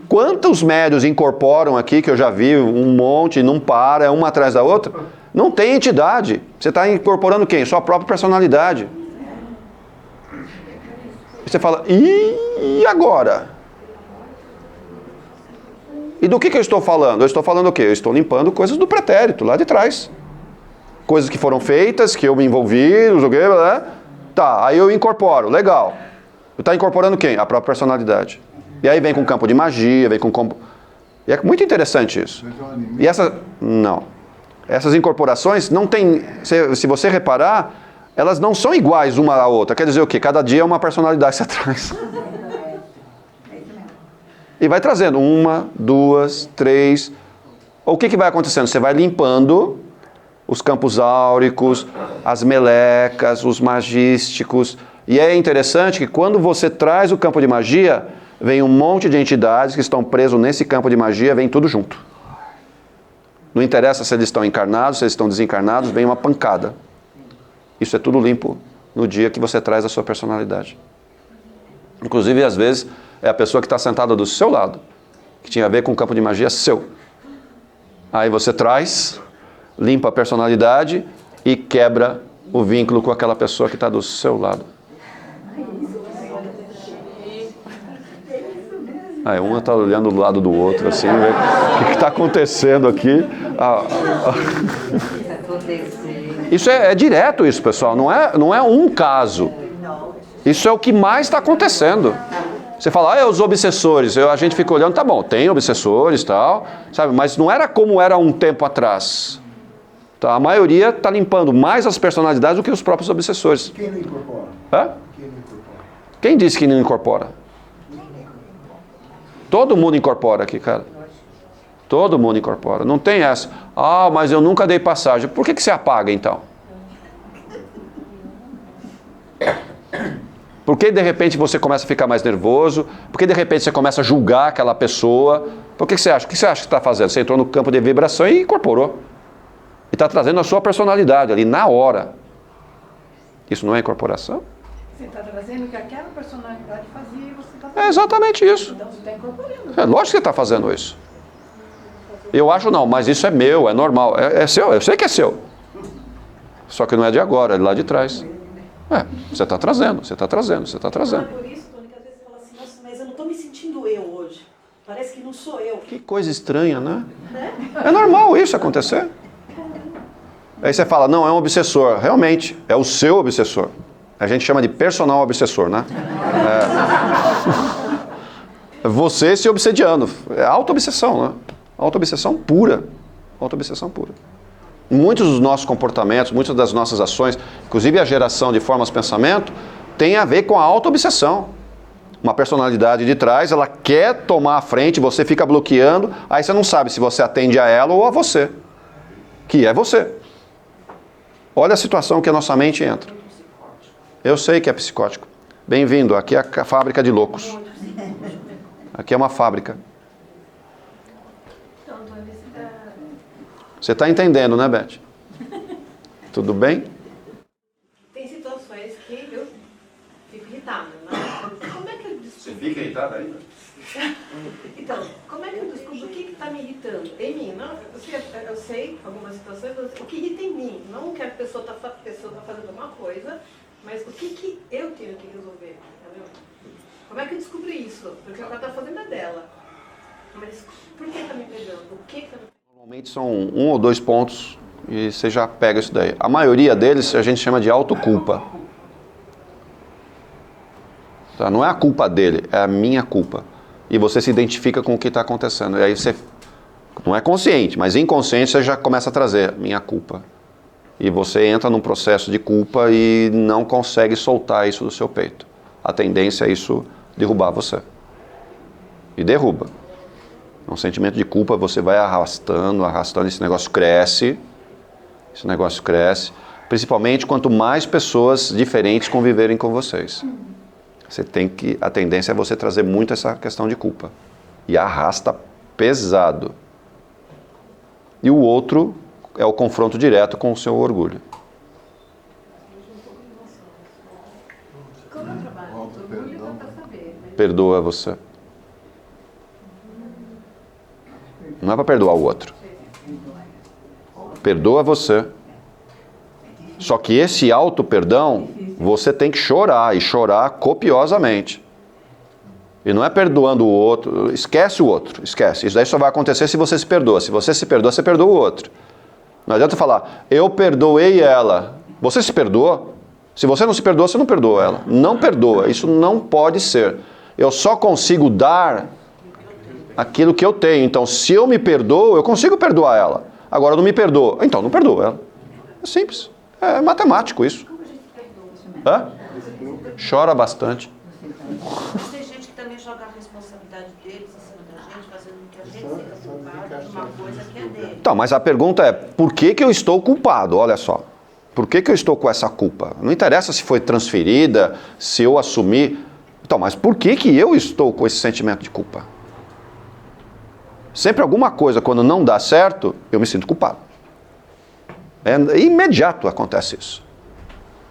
Quantos médiuns incorporam aqui, que eu já vi, um monte, não para, é uma atrás da outra? Não tem entidade. Você está incorporando quem? Sua própria personalidade. E você fala, e agora? E do que eu estou falando? Eu estou falando o quê? Eu estou limpando coisas do pretérito, lá de trás. Coisas que foram feitas, que eu me envolvi, não sei o quê, né? Tá, aí eu incorporo, legal. Está incorporando quem? A própria personalidade. E aí vem com campo de magia, vem com... E é muito interessante isso. E essas incorporações não tem... Se você reparar, elas não são iguais uma à outra. Quer dizer o quê? Cada dia é uma personalidade que você traz. E vai trazendo 1, 2, 3. O que vai acontecendo? Você vai limpando os campos áuricos, as melecas, os magísticos. E é interessante que quando você traz o campo de magia, vem um monte de entidades que estão presos nesse campo de magia, vem tudo junto. Não interessa se eles estão encarnados, se eles estão desencarnados, vem uma pancada. Isso é tudo limpo no dia que você traz a sua personalidade. Inclusive, às vezes, é a pessoa que está sentada do seu lado, que tinha a ver com o campo de magia seu. Aí você traz, limpa a personalidade e quebra o vínculo com aquela pessoa que está do seu lado. Aí um está olhando do lado do outro, assim, vê o que está acontecendo aqui. Isso é direto isso, pessoal, não é um caso. Isso é o que mais está acontecendo. Você fala, os obsessores, a gente fica olhando, tá bom, tem obsessores e tal, sabe? Mas não era como era um tempo atrás. Tá? A maioria está limpando mais as personalidades do que os próprios obsessores. Quem não incorpora? Hã? Quem não incorpora? Quem disse que não incorpora? Todo mundo incorpora aqui, cara. Todo mundo incorpora. Não tem essa. Mas eu nunca dei passagem. Por que você apaga, então? Por que de repente você começa a ficar mais nervoso? Por que de repente você começa a julgar aquela pessoa? Por que você acha? O que você acha que está fazendo? Você entrou no campo de vibração e incorporou. E está trazendo a sua personalidade ali na hora. Isso não é incorporação? Você está trazendo o que aquela personalidade fazia e você está fazendo. É exatamente isso. Então você está incorporando. É lógico que você está fazendo isso. Eu acho não, mas isso é meu, é normal. É seu, eu sei que é seu. Só que não é de agora, é de lá de trás. Você está trazendo, você está trazendo, você está trazendo. É por isso, Tony, que às vezes você fala assim, nossa, mas eu não estou me sentindo eu hoje. Parece que não sou eu. Que coisa estranha, né? É normal isso acontecer. Aí você fala, não, é um obsessor. Realmente, é o seu obsessor. A gente chama de personal obsessor, né? Você se obsediando. É auto-obsessão, né? Auto-obsessão pura. Auto-obsessão pura. Muitos dos nossos comportamentos, muitas das nossas ações, inclusive a geração de formas de pensamento, tem a ver com a auto-obsessão. Uma personalidade de trás, ela quer tomar a frente, você fica bloqueando, aí você não sabe se você atende a ela ou a você. Que é você. Olha a situação que a nossa mente entra. Eu sei que é psicótico. Bem-vindo, aqui é a fábrica de loucos. Aqui é uma fábrica. Você está entendendo, né, Beth? Tudo bem? Tem situações que eu fico irritada, né? Como é que eu descubro? Você fica irritada ainda? Então, como é que eu descubro o que está me irritando? Em mim, não? Eu sei algumas situações, o que irrita em mim. Não que a pessoa está fazendo uma coisa, mas o que eu tenho que resolver, entendeu? Como é que eu descobri isso? Porque ela está fazendo a dela. Mas por que está me pegando? O que está me pegando? Normalmente são 1 ou 2 pontos e você já pega isso daí. A maioria deles a gente chama de autoculpa. Tá? Não é a culpa dele, é a minha culpa. E você se identifica com o que está acontecendo. E aí você, não é consciente, mas inconsciente você já começa a trazer minha culpa. E você entra num processo de culpa e não consegue soltar isso do seu peito. A tendência é isso derrubar você. E derruba. Um sentimento de culpa, você vai arrastando, esse negócio cresce. Esse negócio cresce. Principalmente quanto mais pessoas diferentes conviverem com vocês. A tendência é você trazer muito essa questão de culpa. E arrasta pesado. E o outro é o confronto direto com o seu orgulho. Como eu trabalho? Orgulho dá para saber. Perdoa você. Não é para perdoar o outro. Perdoa você. Só que esse auto-perdão, você tem que chorar, e chorar copiosamente. E não é perdoando o outro, esquece o outro, esquece. Isso daí só vai acontecer se você se perdoa. Se você se perdoa, você perdoa o outro. Não adianta falar, eu perdoei ela. Você se perdoou? Se você não se perdoa, você não perdoa ela. Não perdoa, isso não pode ser. Eu só consigo dar aquilo que eu tenho. Então, se eu me perdoo, eu consigo perdoar ela. Agora, eu não me perdoo. Então, não perdoo ela. É simples. É matemático isso. Hã? Chora bastante. Mas tem gente que também joga a responsabilidade deles em cima da gente, fazendo com que a gente fica culpado de uma coisa que é dele. Então, mas a pergunta é, por que eu estou culpado? Olha só. Por que eu estou com essa culpa? Não interessa se foi transferida, se eu assumi. Então, mas por que eu estou com esse sentimento de culpa? Sempre alguma coisa, quando não dá certo, eu me sinto culpado. É imediato acontece isso.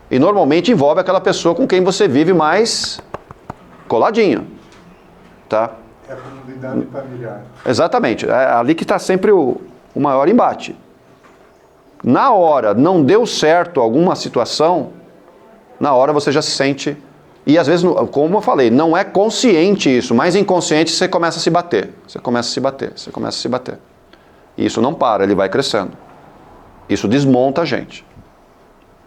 E normalmente envolve aquela pessoa com quem você vive mais coladinho. Tá? É a comunidade familiar. Exatamente. É ali que está sempre o maior embate. Na hora, não deu certo alguma situação, na hora você já se sente... E às vezes, como eu falei, não é consciente isso, mas inconsciente você começa a se bater. Você começa a se bater, você começa a se bater. E isso não para, ele vai crescendo. Isso desmonta a gente.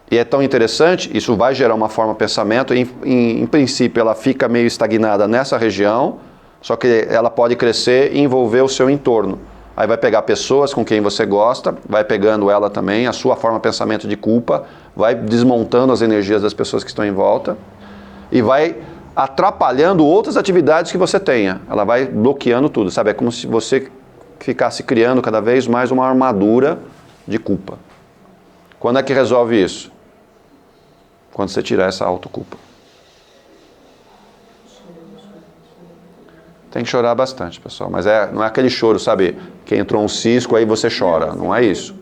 E é tão interessante, isso vai gerar uma forma de pensamento, em princípio ela fica meio estagnada nessa região, só que ela pode crescer e envolver o seu entorno. Aí vai pegar pessoas com quem você gosta, vai pegando ela também, a sua forma de pensamento de culpa, vai desmontando as energias das pessoas que estão em volta e vai atrapalhando outras atividades que você tenha. Ela vai bloqueando tudo, sabe? É como se você ficasse criando cada vez mais uma armadura de culpa. Quando é que resolve isso? Quando você tirar essa autoculpa. Tem que chorar bastante, pessoal. Mas não é aquele choro, sabe? Que entrou um cisco, aí você chora. Não é isso.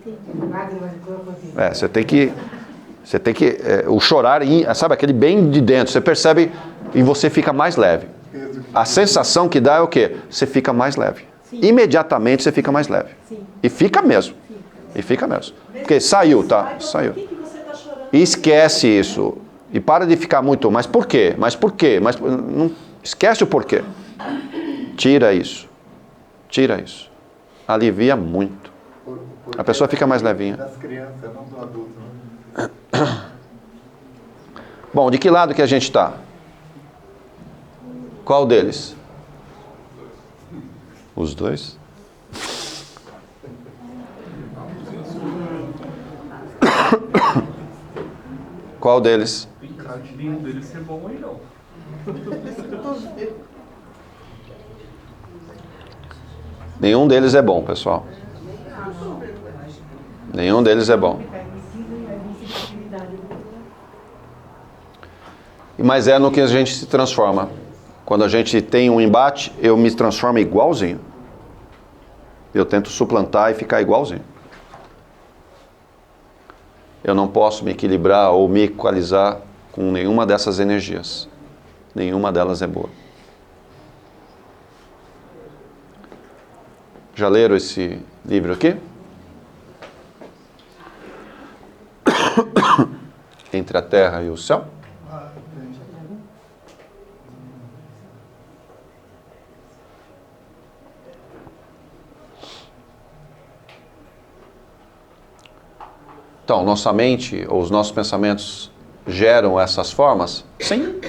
Você tem que... o chorar, sabe? Aquele bem de dentro. Você percebe e você fica mais leve. A sensação que dá é o quê? Você fica mais leve. Imediatamente você fica mais leve. E fica mesmo. E fica mesmo. Porque saiu, tá? Saiu. E esquece isso. E para de ficar muito, mas por quê? Mas por quê? Mas não esquece o porquê. Tira isso. Tira isso. Alivia muito. A pessoa fica mais levinha. Das crianças, não do adulto. Né? Bom, de que lado que a gente está? Qual deles? Os dois? Qual deles? Nenhum deles ser bom aí não. Nenhum deles é bom, pessoal. Nenhum deles é bom. Mas é no que a gente se transforma. Quando a gente tem um embate, eu me transformo igualzinho. Eu tento suplantar e ficar igualzinho. Eu não posso me equilibrar ou me equalizar com nenhuma dessas energias. Nenhuma delas é boa. Já leram esse livro aqui? Entre a Terra e o Céu? Então, nossa mente ou os nossos pensamentos geram essas formas? Sim.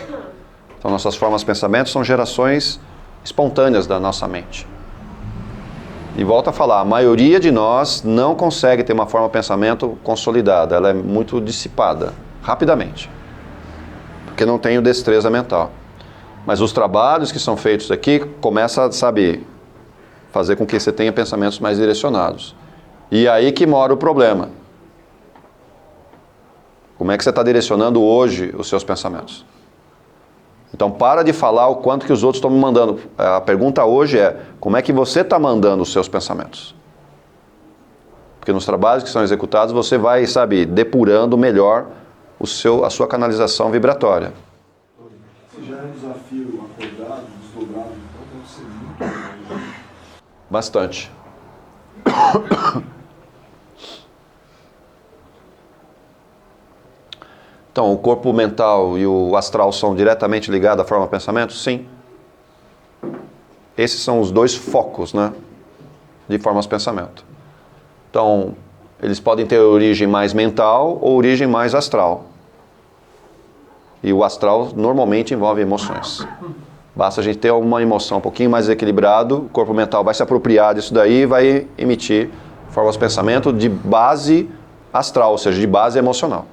Então, nossas formas de pensamento são gerações espontâneas da nossa mente. E volto a falar, a maioria de nós não consegue ter uma forma de pensamento consolidada. Ela é muito dissipada, rapidamente. Porque não tem o destreza mental. Mas os trabalhos que são feitos aqui começam a, fazer com que você tenha pensamentos mais direcionados. E aí que mora o problema. Como é que você está direcionando hoje os seus pensamentos? Então para de falar o quanto que os outros estão me mandando. A pergunta hoje é, como é que você está mandando os seus pensamentos? Porque nos trabalhos que são executados, você vai, depurando melhor a sua canalização vibratória. Se já é um desafio acordado, desdobrado, então deve ser muito mais. Bastante. Então, o corpo mental e o astral são diretamente ligados à forma de pensamento? Sim. Esses são os dois focos, de formas de pensamento. Então, eles podem ter origem mais mental ou origem mais astral. E o astral normalmente envolve emoções. Basta a gente ter uma emoção um pouquinho mais equilibrado, o corpo mental vai se apropriar disso daí e vai emitir formas de pensamento de base astral, ou seja, de base emocional.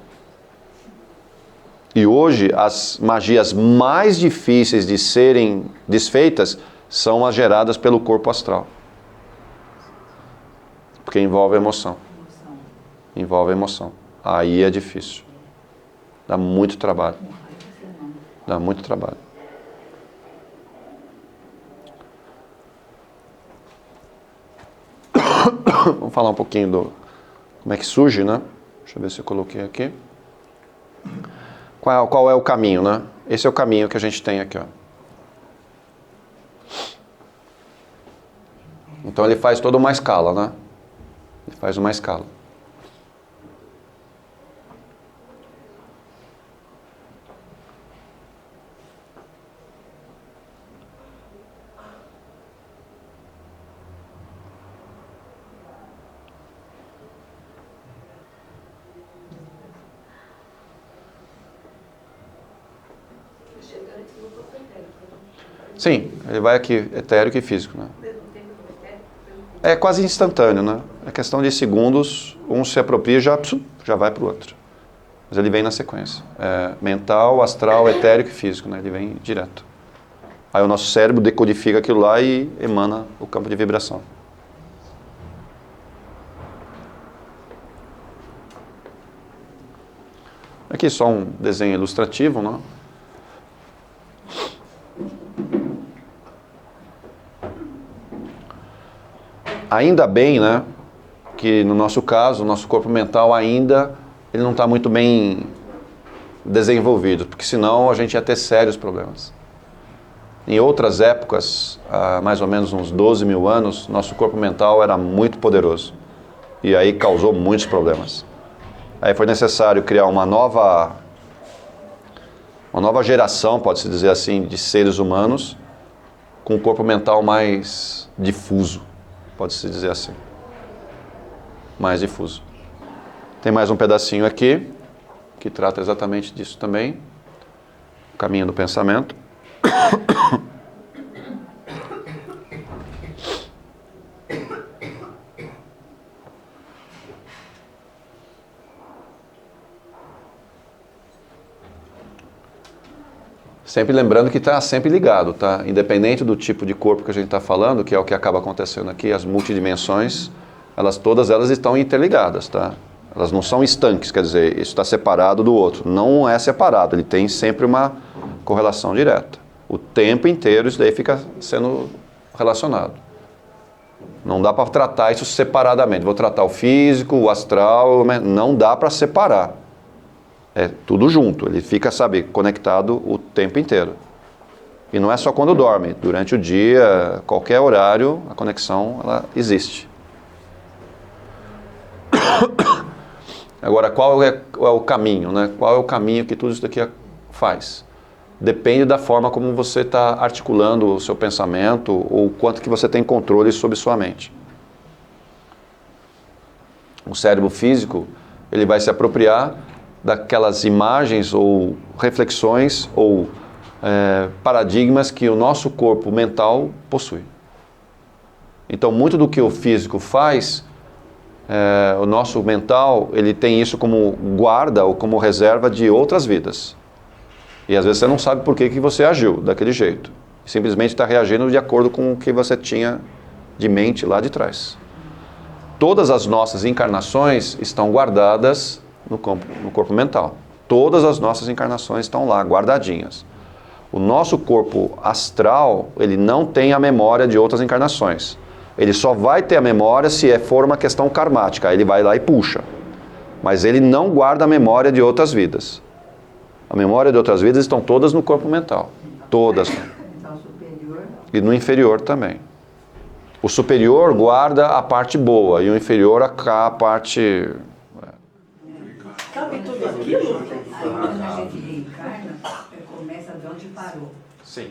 E hoje, as magias mais difíceis de serem desfeitas são as geradas pelo corpo astral. Porque envolve emoção. Envolve emoção. Aí é difícil. Dá muito trabalho. Dá muito trabalho. Vamos falar um pouquinho do como é que surge, Deixa eu ver se eu coloquei aqui. Qual é o caminho, Esse é o caminho que a gente tem aqui, ó. Então ele faz toda uma escala, Ele faz uma escala. antes no corpo etérico. Sim, ele vai aqui, etérico e físico, né? Mesmo tempo do etérico, É quase instantâneo, né? É questão de segundos, um se apropria e já vai para o outro. Mas ele vem na sequência. É mental, astral, etérico e físico, né? Ele vem direto. Aí o nosso cérebro decodifica aquilo lá e emana o campo de vibração. Aqui só um desenho ilustrativo, né? Ainda bem, né, que no nosso caso, o nosso corpo mental ainda ele não está muito bem desenvolvido, porque senão a gente ia ter sérios problemas. Em outras épocas, há mais ou menos uns 12 mil anos, nosso corpo mental era muito poderoso e aí causou muitos problemas. Aí foi necessário criar uma nova geração, pode-se dizer assim, de seres humanos com um corpo mental mais difuso. Pode-se dizer assim. Mais difuso. Tem mais um pedacinho aqui, que trata exatamente disso também. O caminho do pensamento. Sempre lembrando que está sempre ligado, tá? Independente do tipo de corpo que a gente está falando, que é o que acaba acontecendo aqui, as multidimensões, todas elas estão interligadas, tá? Elas não são estanques, quer dizer, isso está separado do outro. Não é separado, ele tem sempre uma correlação direta. O tempo inteiro isso daí fica sendo relacionado. Não dá para tratar isso separadamente. Vou tratar o físico, o astral, não dá para separar. É tudo junto, ele fica, sabe, conectado o tempo inteiro. E não é só quando dorme, durante o dia, qualquer horário, a conexão ela existe. Agora, qual é o caminho, né? Qual é o caminho que tudo isso daqui faz? Depende da forma como você está articulando o seu pensamento ou o quanto que você tem controle sobre sua mente. O cérebro físico, ele vai se apropriar daquelas imagens ou reflexões ou paradigmas que o nosso corpo mental possui. Então, muito do que o físico faz, o nosso mental, ele tem isso como guarda ou como reserva de outras vidas. E às vezes você não sabe por que você agiu daquele jeito. Simplesmente está reagindo de acordo com o que você tinha de mente lá de trás. Todas as nossas encarnações estão guardadas no corpo mental. Todas as nossas encarnações estão lá, guardadinhas. O nosso corpo astral, ele não tem a memória de outras encarnações. Ele só vai ter a memória se for uma questão karmática. Aí ele vai lá e puxa. Mas ele não guarda a memória de outras vidas. A memória de outras vidas estão todas no corpo mental. Todas. Então, superior. E no inferior também. O superior guarda a parte boa e o inferior a parte... Cabe tudo aquilo? Aí quando a gente reencarna, começa de onde parou. Sim.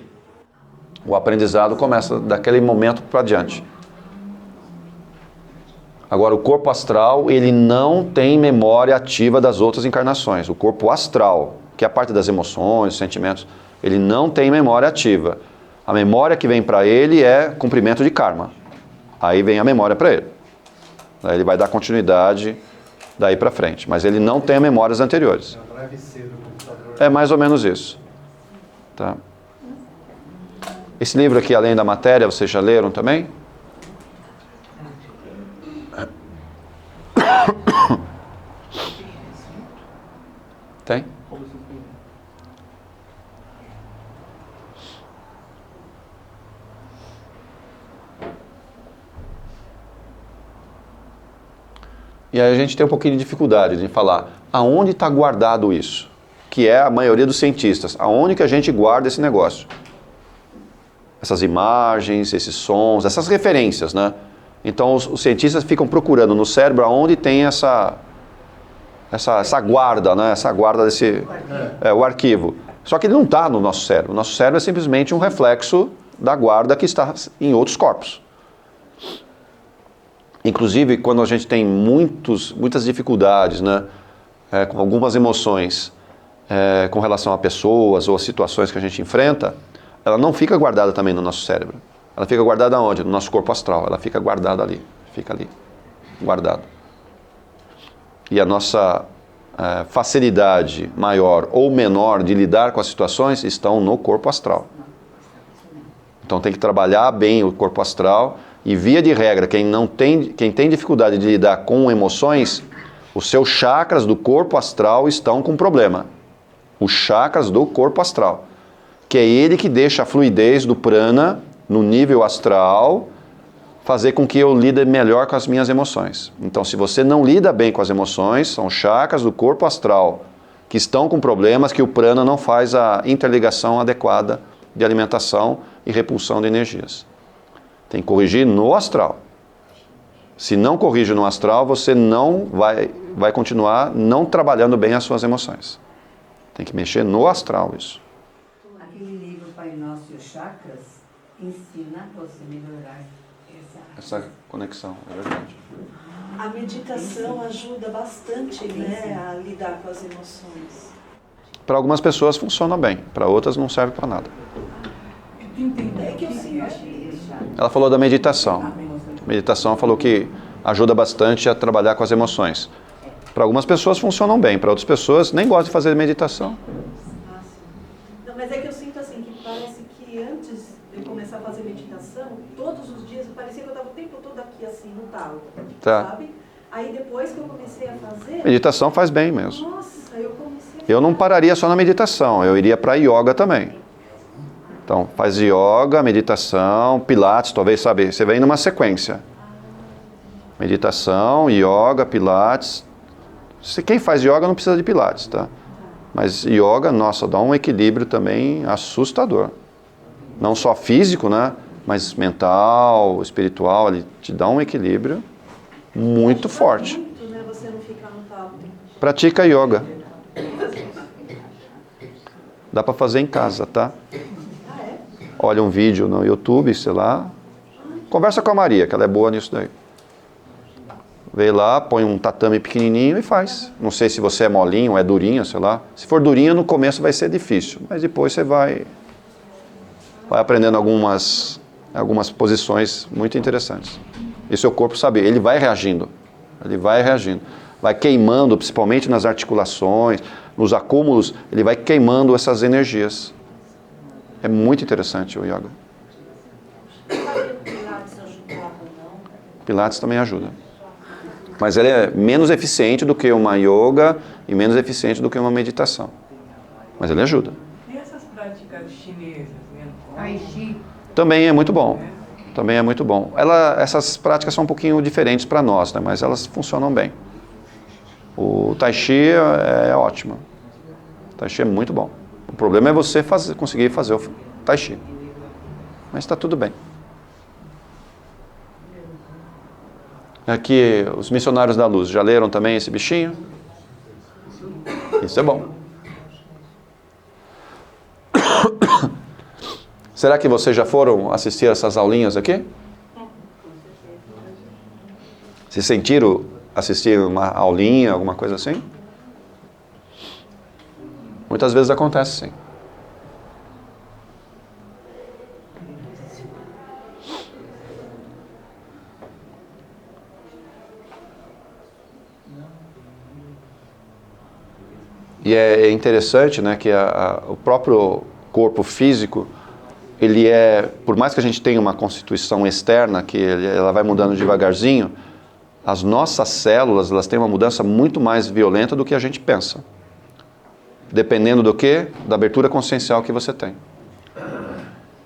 O aprendizado começa daquele momento para diante. Agora, o corpo astral, ele não tem memória ativa das outras encarnações. O corpo astral, que é a parte das emoções, sentimentos, ele não tem memória ativa. A memória que vem para ele é cumprimento de karma. Aí vem a memória para ele. Aí ele vai dar continuidade daí para frente. Mas ele não tem memórias anteriores. É mais ou menos isso. Tá? Esse livro aqui, Além da Matéria, vocês já leram também? Tem? E aí a gente tem um pouquinho de dificuldade de falar aonde está guardado isso, que é a maioria dos cientistas. Aonde que a gente guarda esse negócio? Essas imagens, esses sons, essas referências, né? Então os cientistas ficam procurando no cérebro aonde tem essa guarda, né? Essa guarda desse... o arquivo. Só que ele não está no nosso cérebro. O nosso cérebro é simplesmente um reflexo da guarda que está em outros corpos. Inclusive, quando a gente tem muitas dificuldades, né, com algumas emoções, com relação a pessoas ou a situações que a gente enfrenta, ela não fica guardada também no nosso cérebro. Ela fica guardada onde? No nosso corpo astral. Ela fica guardada ali. Fica ali, guardada. E a nossa facilidade maior ou menor de lidar com as situações estão no corpo astral. Então tem que trabalhar bem o corpo astral e, via de regra, quem tem dificuldade de lidar com emoções, os seus chakras do corpo astral estão com problema. Os chakras do corpo astral, que é ele que deixa a fluidez do prana no nível astral fazer com que eu lide melhor com as minhas emoções. Então, se você não lida bem com as emoções, são chakras do corpo astral que estão com problemas, que o prana não faz a interligação adequada de alimentação e repulsão de energias. Tem que corrigir no astral. Se não corrige no astral, você não vai continuar não trabalhando bem as suas emoções. Tem que mexer no astral isso. Aquele livro Pai Nosso e os Chakras ensina você melhorar essa conexão, é verdade. A meditação ajuda bastante, né, a lidar com as emoções. Para algumas pessoas funciona bem, para outras não serve para nada. É que eu sinto. Ela falou da meditação. A meditação falou que ajuda bastante a trabalhar com as emoções. Para algumas pessoas funcionam bem, para outras pessoas nem gostam de fazer meditação. Não, mas é que eu sinto assim, que parece que antes de eu começar a fazer meditação, todos os dias, parecia que eu estava o tempo todo aqui assim, no talo, sabe? Aí depois que eu comecei a fazer... Meditação faz bem mesmo. Nossa, eu comecei a... Eu não pararia só na meditação, eu iria para yoga também. Então, faz yoga, meditação, pilates, talvez, sabe? Você vem numa sequência. Meditação, yoga, pilates. Quem faz yoga não precisa de pilates, tá? Mas yoga, nossa, dá um equilíbrio também assustador. Não só físico, né? Mas mental, espiritual, ele te dá um equilíbrio muito forte. Muito, né? Você não ficar no talo. Pratica yoga. Dá para fazer em casa, tá? Olha um vídeo no YouTube, sei lá. Conversa com a Maria, que ela é boa nisso daí. Vê lá, põe um tatame pequenininho e faz. Não sei se você é molinho ou é durinho, sei lá. Se for durinho, no começo vai ser difícil. Mas depois você vai aprendendo algumas posições muito interessantes. E seu corpo sabe, ele vai reagindo. Ele vai reagindo. Vai queimando, principalmente nas articulações, nos acúmulos, ele vai queimando essas energias. É muito interessante o yoga. Pilates também ajuda. Mas ele é menos eficiente do que uma yoga e menos eficiente do que uma meditação. Mas ele ajuda. E essas práticas chinesas, né? Tai Chi. Também é muito bom. Também é muito bom. Essas práticas são um pouquinho diferentes para nós, né? Mas elas funcionam bem. O Tai Chi é ótimo. O Tai Chi é muito bom. O problema é você conseguir fazer o Tai Chi. Mas está tudo bem. Aqui, os Missionários da Luz, já leram também esse bichinho? Isso é bom. Será que vocês já foram assistir essas aulinhas aqui? Se sentiram assistir uma aulinha, alguma coisa assim? Muitas vezes acontece, sim. E é interessante, né, que o próprio corpo físico, ele por mais que a gente tenha uma constituição externa, que ela vai mudando devagarzinho, as nossas células, elas têm uma mudança muito mais violenta do que a gente pensa. Dependendo do quê? Da abertura consciencial que você tem.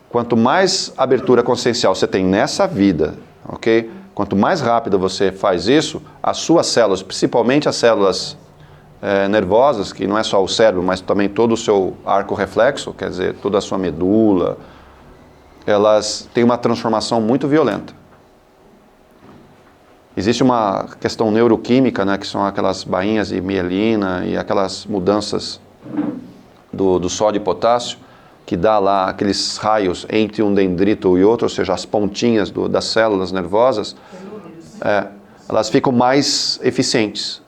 Quanto mais abertura consciencial você tem nessa vida, ok? Quanto mais rápido você faz isso, as suas células, principalmente as células nervosas, que não é só o cérebro, mas também todo o seu arco reflexo, quer dizer, toda a sua medula, elas têm uma transformação muito violenta. Existe uma questão neuroquímica, né, que são aquelas bainhas de mielina e aquelas mudanças do sódio e potássio, que dá lá aqueles raios entre um dendrito e outro, ou seja, as pontinhas das células nervosas, elas ficam mais eficientes.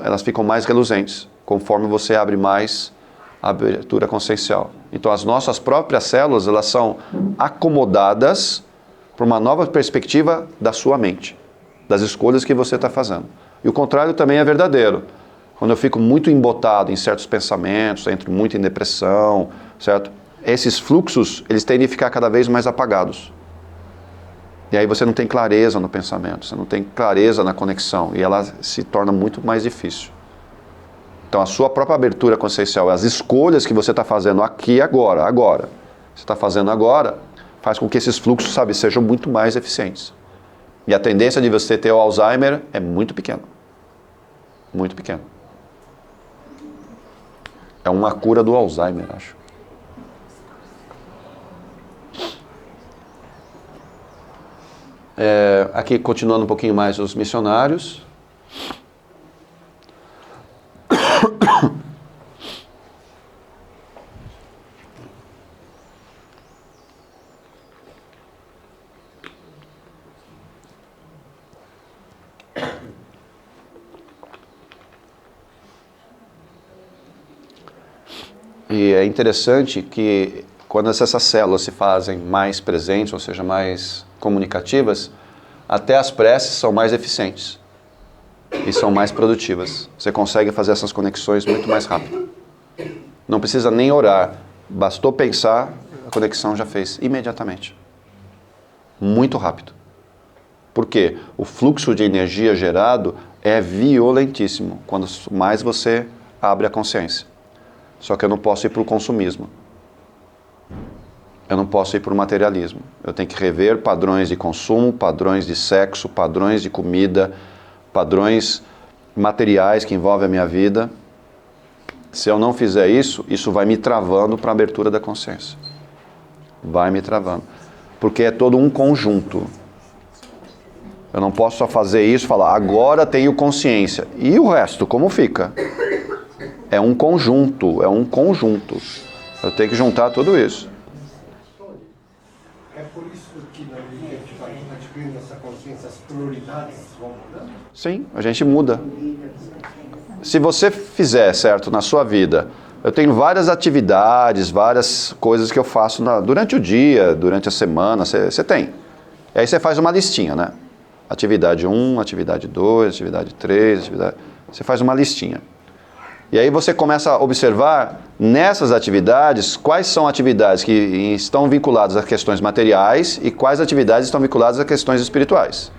Elas ficam mais reluzentes. conforme você abre mais a abertura consciencial. Então as nossas próprias células, elas são acomodadas para uma nova perspectiva da sua mente, das escolhas que você está fazendo. E o contrário também é verdadeiro. Quando eu fico muito embotado em certos pensamentos, entro muito em depressão, certo? Esses fluxos, eles tendem a ficar cada vez mais apagados. E aí você não tem clareza no pensamento, você não tem clareza na conexão, e ela se torna muito mais difícil. Então a sua própria abertura consciencial, as escolhas que você está fazendo aqui e agora, você está fazendo agora, faz com que esses fluxos, sabe, sejam muito mais eficientes. E a tendência de você ter o Alzheimer é muito pequena. Muito pequena. É uma cura do Alzheimer, acho. Aqui, continuando um pouquinho mais os missionários. E é interessante que quando essas células se fazem mais presentes, ou seja, mais comunicativas, até as preces são mais eficientes e são mais produtivas. Você consegue fazer essas conexões muito mais rápido. Não precisa nem orar, bastou pensar, a conexão já fez imediatamente. Muito rápido. Por quê? O fluxo de energia gerado é violentíssimo quando mais você abre a consciência. Só que eu não posso ir para o consumismo. Eu não posso ir para o materialismo. Eu tenho que rever padrões de consumo, padrões de sexo, padrões de comida, padrões materiais que envolvem a minha vida. Se eu não fizer isso, isso vai me travando para a abertura da consciência. Vai me travando. Porque é todo um conjunto. Eu não posso só fazer isso e falar, agora tenho consciência. E o resto, como fica? É um conjunto, é um conjunto. Eu tenho que juntar tudo isso. É por isso que na medida que a gente vai adquirindo essa consciência, as prioridades vão mudando? Sim, a gente muda. Se você fizer, certo, na sua vida, eu tenho várias atividades, várias coisas que eu faço durante o dia, durante a semana, você tem. E aí você faz uma listinha, né? Atividade 1, atividade 2, atividade 3, você faz uma listinha. E aí você começa a observar nessas atividades quais são atividades que estão vinculadas a questões materiais e quais atividades estão vinculadas a questões espirituais.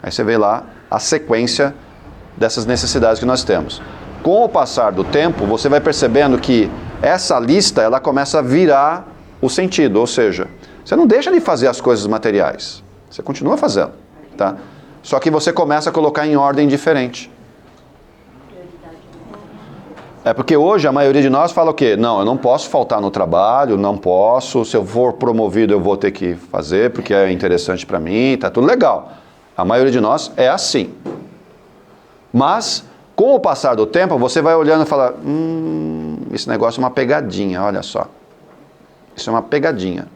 Aí você vê lá a sequência dessas necessidades que nós temos. Com o passar do tempo, você vai percebendo que essa lista ela começa a virar o sentido, ou seja, você não deixa de fazer as coisas materiais, você continua fazendo, tá? Só que você começa a colocar em ordem diferente. É porque hoje a maioria de nós fala o quê? Não, eu não posso faltar no trabalho, não posso, se eu for promovido eu vou ter que fazer porque é interessante para mim, tá tudo legal. A maioria de nós é assim. Mas, com o passar do tempo, você vai olhando e fala, esse negócio é uma pegadinha, olha só. Isso é uma pegadinha.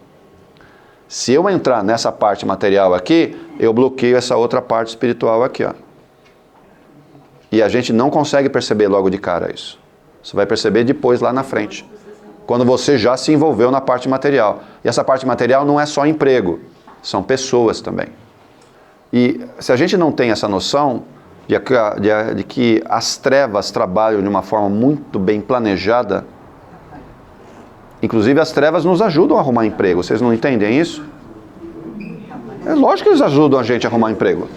Se eu entrar nessa parte material aqui, eu bloqueio essa outra parte espiritual aqui, ó. E a gente não consegue perceber logo de cara isso. Você vai perceber depois, lá na frente. Quando você já se envolveu na parte material. E essa parte material não é só emprego. São pessoas também. E se a gente não tem essa noção de que as trevas trabalham de uma forma muito bem planejada, inclusive as trevas nos ajudam a arrumar emprego. Vocês não entendem isso? É lógico que eles ajudam a gente a arrumar emprego.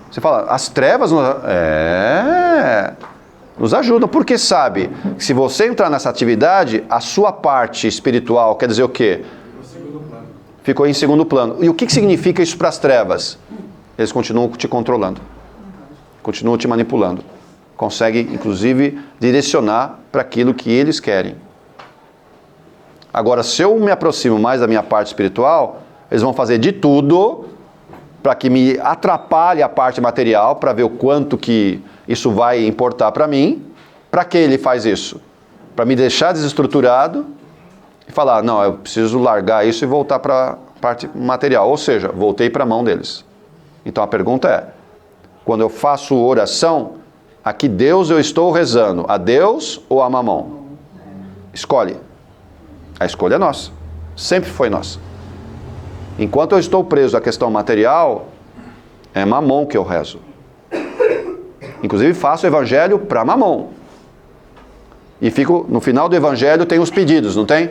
Você fala, as trevas nos ajudam, porque sabe que se você entrar nessa atividade, a sua parte espiritual quer dizer o quê? Ficou em segundo plano. E o que significa isso para as trevas? Eles continuam te controlando, continuam te manipulando. Conseguem, inclusive, direcionar para aquilo que eles querem. Agora, se eu me aproximo mais da minha parte espiritual, eles vão fazer de tudo para que me atrapalhe a parte material, para ver o quanto que isso vai importar para mim. Para que ele faz isso? Para me deixar desestruturado e falar, não, eu preciso largar isso e voltar para a parte material. Ou seja, voltei para a mão deles. Então a pergunta é, quando eu faço oração, A que Deus eu estou rezando? A Deus ou a Mamon? Escolhe. A escolha é nossa. Sempre foi nossa. Enquanto eu estou preso à questão material, é Mamon que eu rezo. Inclusive faço o evangelho para Mamon. E fico, no final do evangelho tem os pedidos, não tem?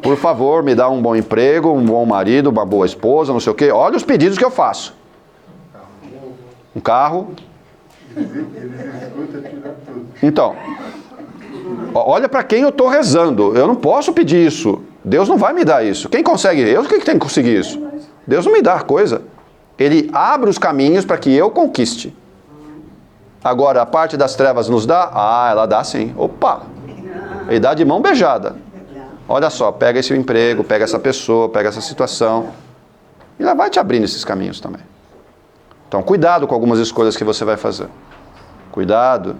Por favor, me dá um bom emprego, um bom marido, uma boa esposa, não sei o quê. Olha os pedidos que eu faço. Um carro. Então, olha para quem eu estou rezando. Eu não posso pedir isso. Deus não vai me dar isso. Quem consegue? Eu que tenho que conseguir isso. Deus não me dá coisa. Ele abre os caminhos para que eu conquiste. Agora, a parte das trevas nos dá? Ah, ela dá sim. Opa! Ele dá de mão beijada. Olha só, pega esse emprego, pega essa pessoa, pega essa situação. E ela vai te abrindo esses caminhos também. Então, cuidado com algumas escolhas que você vai fazer. Cuidado.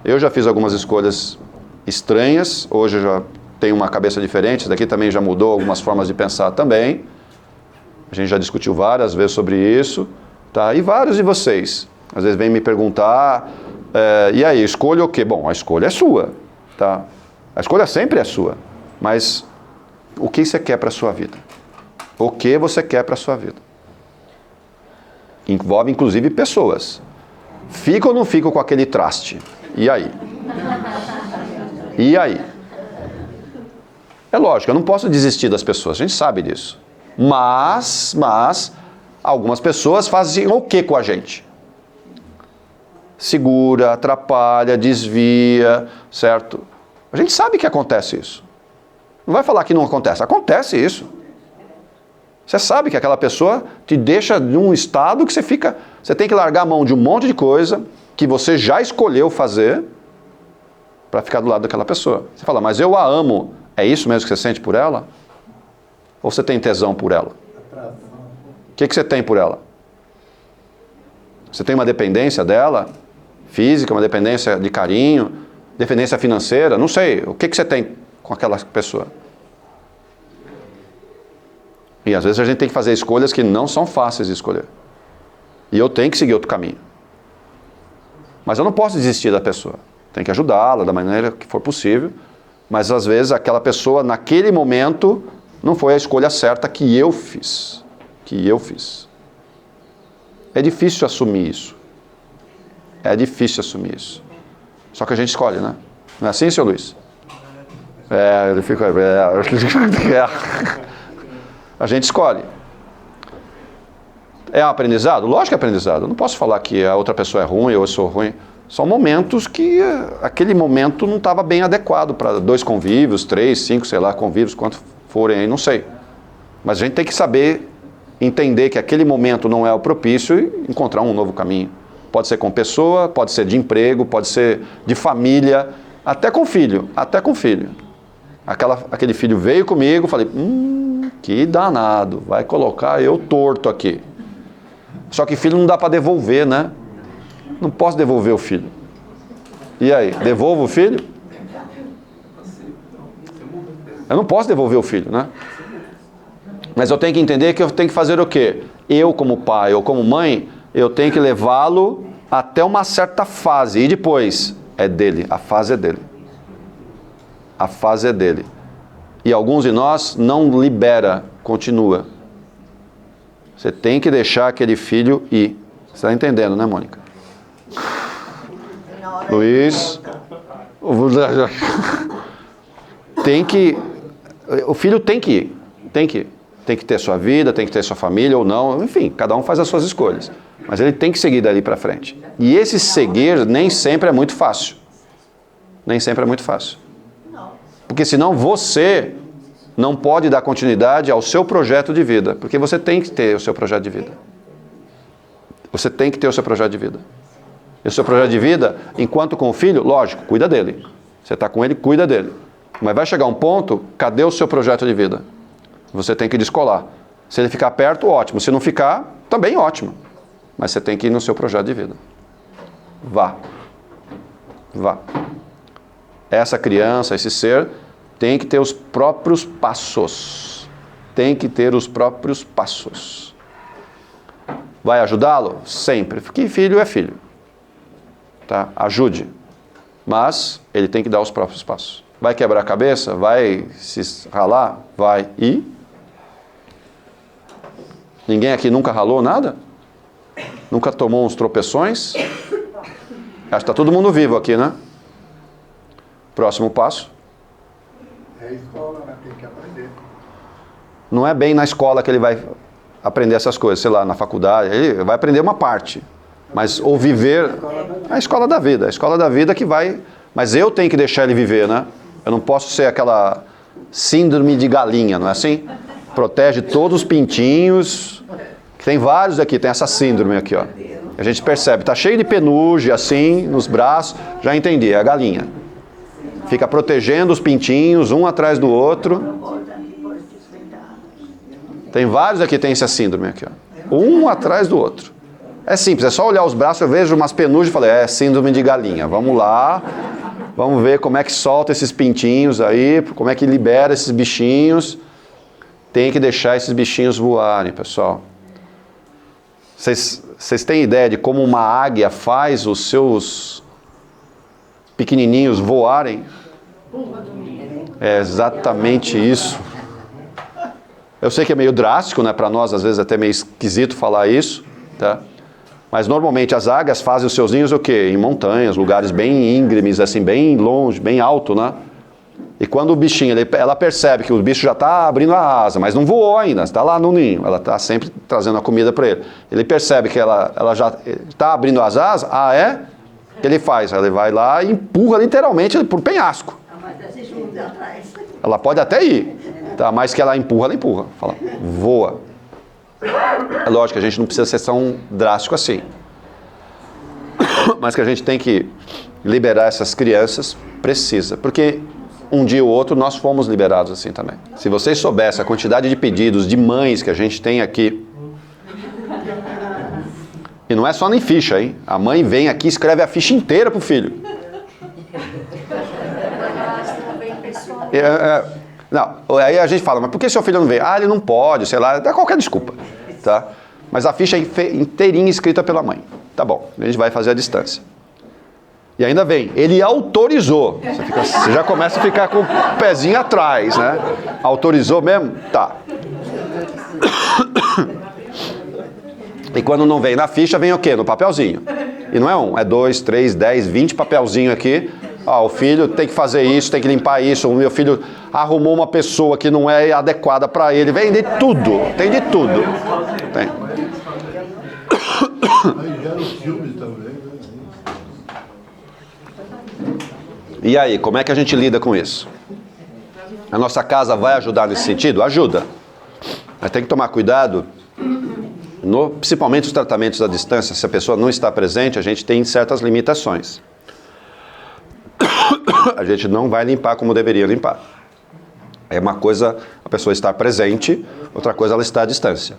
Eu já fiz algumas escolhas estranhas. Hoje eu já tenho uma cabeça diferente. Isso daqui também já mudou algumas formas de pensar também. A gente já discutiu várias vezes sobre isso. Tá? E vários de vocês, às vezes, vêm me perguntar, e aí, escolha o quê? Bom, a escolha é sua. Tá? A escolha sempre é sua. Mas o que você quer para a sua vida? O que você quer para a sua vida? Envolve, inclusive, pessoas. Fico ou não fico com aquele traste? E aí? E aí? É lógico, eu não posso desistir das pessoas, a gente sabe disso. Mas, algumas pessoas fazem o que com a gente? Segura, atrapalha, desvia, certo? A gente sabe que acontece isso. Não vai falar que não acontece. Acontece isso. Você sabe que aquela pessoa te deixa num estado que você tem que largar a mão de um monte de coisa que você já escolheu fazer para ficar do lado daquela pessoa. Você fala, mas eu a amo. É isso mesmo que você sente por ela? Ou você tem tesão por ela? O que você tem por ela? Você tem uma dependência dela? Física, uma dependência de carinho? Dependência financeira? Não sei. O que você tem com aquela pessoa? E às vezes a gente tem que fazer escolhas que não são fáceis de escolher. E eu tenho que seguir outro caminho. Mas eu não posso desistir da pessoa. Tenho que ajudá-la da maneira que for possível. Mas às vezes aquela pessoa, naquele momento, não foi a escolha certa que eu fiz. É difícil assumir isso. Só que a gente escolhe, né? Não é assim, seu Luiz? Ele fica... A gente escolhe. É um aprendizado? Lógico que é aprendizado. Eu não posso falar que a outra pessoa é ruim ou eu sou ruim. São momentos que aquele momento não estava bem adequado para 2 convívios, 3, 5, sei lá, convívios, quanto forem aí, não sei. Mas a gente tem que saber entender que aquele momento não é o propício e encontrar um novo caminho. Pode ser com pessoa, pode ser de emprego, pode ser de família, até com filho. Aquele filho veio comigo, falei, que danado, vai colocar eu torto aqui. Só que filho não dá para devolver, né? Não posso devolver o filho. E aí, devolvo o filho? Eu não posso devolver o filho, né? Mas eu tenho que entender que eu tenho que fazer o quê? Eu, como pai ou como mãe, eu tenho que levá-lo até uma certa fase. E depois, é dele, a fase é dele. A fase é dele. E alguns de nós não libera, continua. Você tem que deixar aquele filho ir. Você está entendendo, né, Mônica? Luiz. O filho tem que ir. Tem que ter sua vida, tem que ter sua família ou não. Enfim, cada um faz as suas escolhas. Mas ele tem que seguir dali para frente. E esse seguir nem sempre é muito fácil. Porque senão você não pode dar continuidade ao seu projeto de vida. Porque você tem que ter o seu projeto de vida. E o seu projeto de vida, enquanto com o filho, lógico, cuida dele. Você está com ele, cuida dele. Mas vai chegar um ponto, cadê o seu projeto de vida? Você tem que descolar. Se ele ficar perto, ótimo. Se não ficar, também ótimo. Mas você tem que ir no seu projeto de vida. Vá. Essa criança, esse ser, tem que ter os próprios passos. Vai ajudá-lo? Sempre. Porque filho é filho. tá? Ajude. Mas ele tem que dar os próprios passos. Vai quebrar a cabeça? Vai se ralar? Vai. E? Ninguém aqui nunca ralou nada? Nunca tomou uns tropeções? Acho que está todo mundo vivo aqui, né? Próximo passo. É a escola, né? Tem que aprender. Não é bem na escola que ele vai aprender essas coisas, sei lá, na faculdade. Ele vai aprender uma parte. Mas ou viver... A escola da vida. A escola da vida que vai... Mas eu tenho que deixar ele viver, né? Eu não posso ser aquela síndrome de galinha, não é assim? Protege todos os pintinhos. Tem vários aqui, tem essa síndrome aqui, ó. A gente percebe, tá cheio de penugem assim, nos braços. Já entendi, é a galinha. Fica protegendo os pintinhos, um atrás do outro. Tem vários aqui, tem essa síndrome aqui, ó. Um atrás do outro. É simples, é só olhar os braços, eu vejo umas penugens e falei, é síndrome de galinha. Vamos lá, vamos ver como é que solta esses pintinhos aí, como é que libera esses bichinhos. Tem que deixar esses bichinhos voarem, pessoal. Vocês têm ideia de como uma águia faz os seus pequenininhos voarem? É exatamente isso. Eu sei que é meio drástico, né? Para nós, às vezes, até meio esquisito falar isso, tá? Mas, normalmente, as águias fazem os seus ninhos o quê? Em montanhas, lugares bem íngremes, assim, bem longe, bem alto, né? E quando o bichinho, ela percebe que o bicho já está abrindo a asa, mas não voou ainda, está lá no ninho, ela está sempre trazendo a comida para ele. Ele percebe que ela já está abrindo as asas, o que ele faz? Ele vai lá e empurra literalmente por penhasco. Ela pode até ir, tá? Mas que ela empurra, fala, voa. É lógico que a gente não precisa ser tão drástico assim. Mas que a gente tem que liberar essas crianças, precisa. Porque um dia ou outro nós fomos liberados assim também. Se vocês soubessem a quantidade de pedidos de mães que a gente tem aqui. E não é só nem ficha, hein? A mãe vem aqui e escreve a ficha inteira pro filho. Não, aí a gente fala, mas por que seu filho não vem? Ah, ele não pode, sei lá, dá qualquer desculpa, tá? Mas a ficha é inteirinha escrita pela mãe. Tá bom, a gente vai fazer a distância. E ainda vem, ele autorizou. Você já começa a ficar com o pezinho atrás, né? Autorizou mesmo? Tá. E quando não vem na ficha, vem o quê? No papelzinho. E não é um, é 2, 3, 10, 20 papelzinho aqui. O filho tem que fazer isso, tem que limpar isso. O meu filho arrumou uma pessoa que não é adequada para ele. Vem de tudo, tem de tudo. Tem. Aí gera os filmes também, né? E aí, como é que a gente lida com isso? A nossa casa vai ajudar nesse sentido? Ajuda. Mas tem que tomar cuidado, principalmente os tratamentos à distância. Se a pessoa não está presente, a gente tem certas limitações. A gente não vai limpar como deveria limpar. É uma coisa a pessoa estar presente, outra coisa ela estar à distância.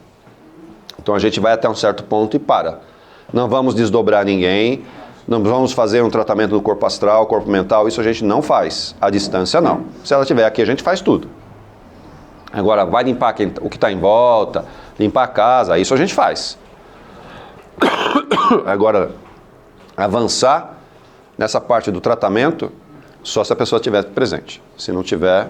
Então a gente vai até um certo ponto e para. Não vamos desdobrar ninguém, não vamos fazer um tratamento do corpo astral, corpo mental, isso a gente não faz. À distância não. Se ela estiver aqui a gente faz tudo. Agora vai limpar o que está em volta, limpar a casa, isso a gente faz. Agora, avançar nessa parte do tratamento, só se a pessoa estiver presente. Se não tiver...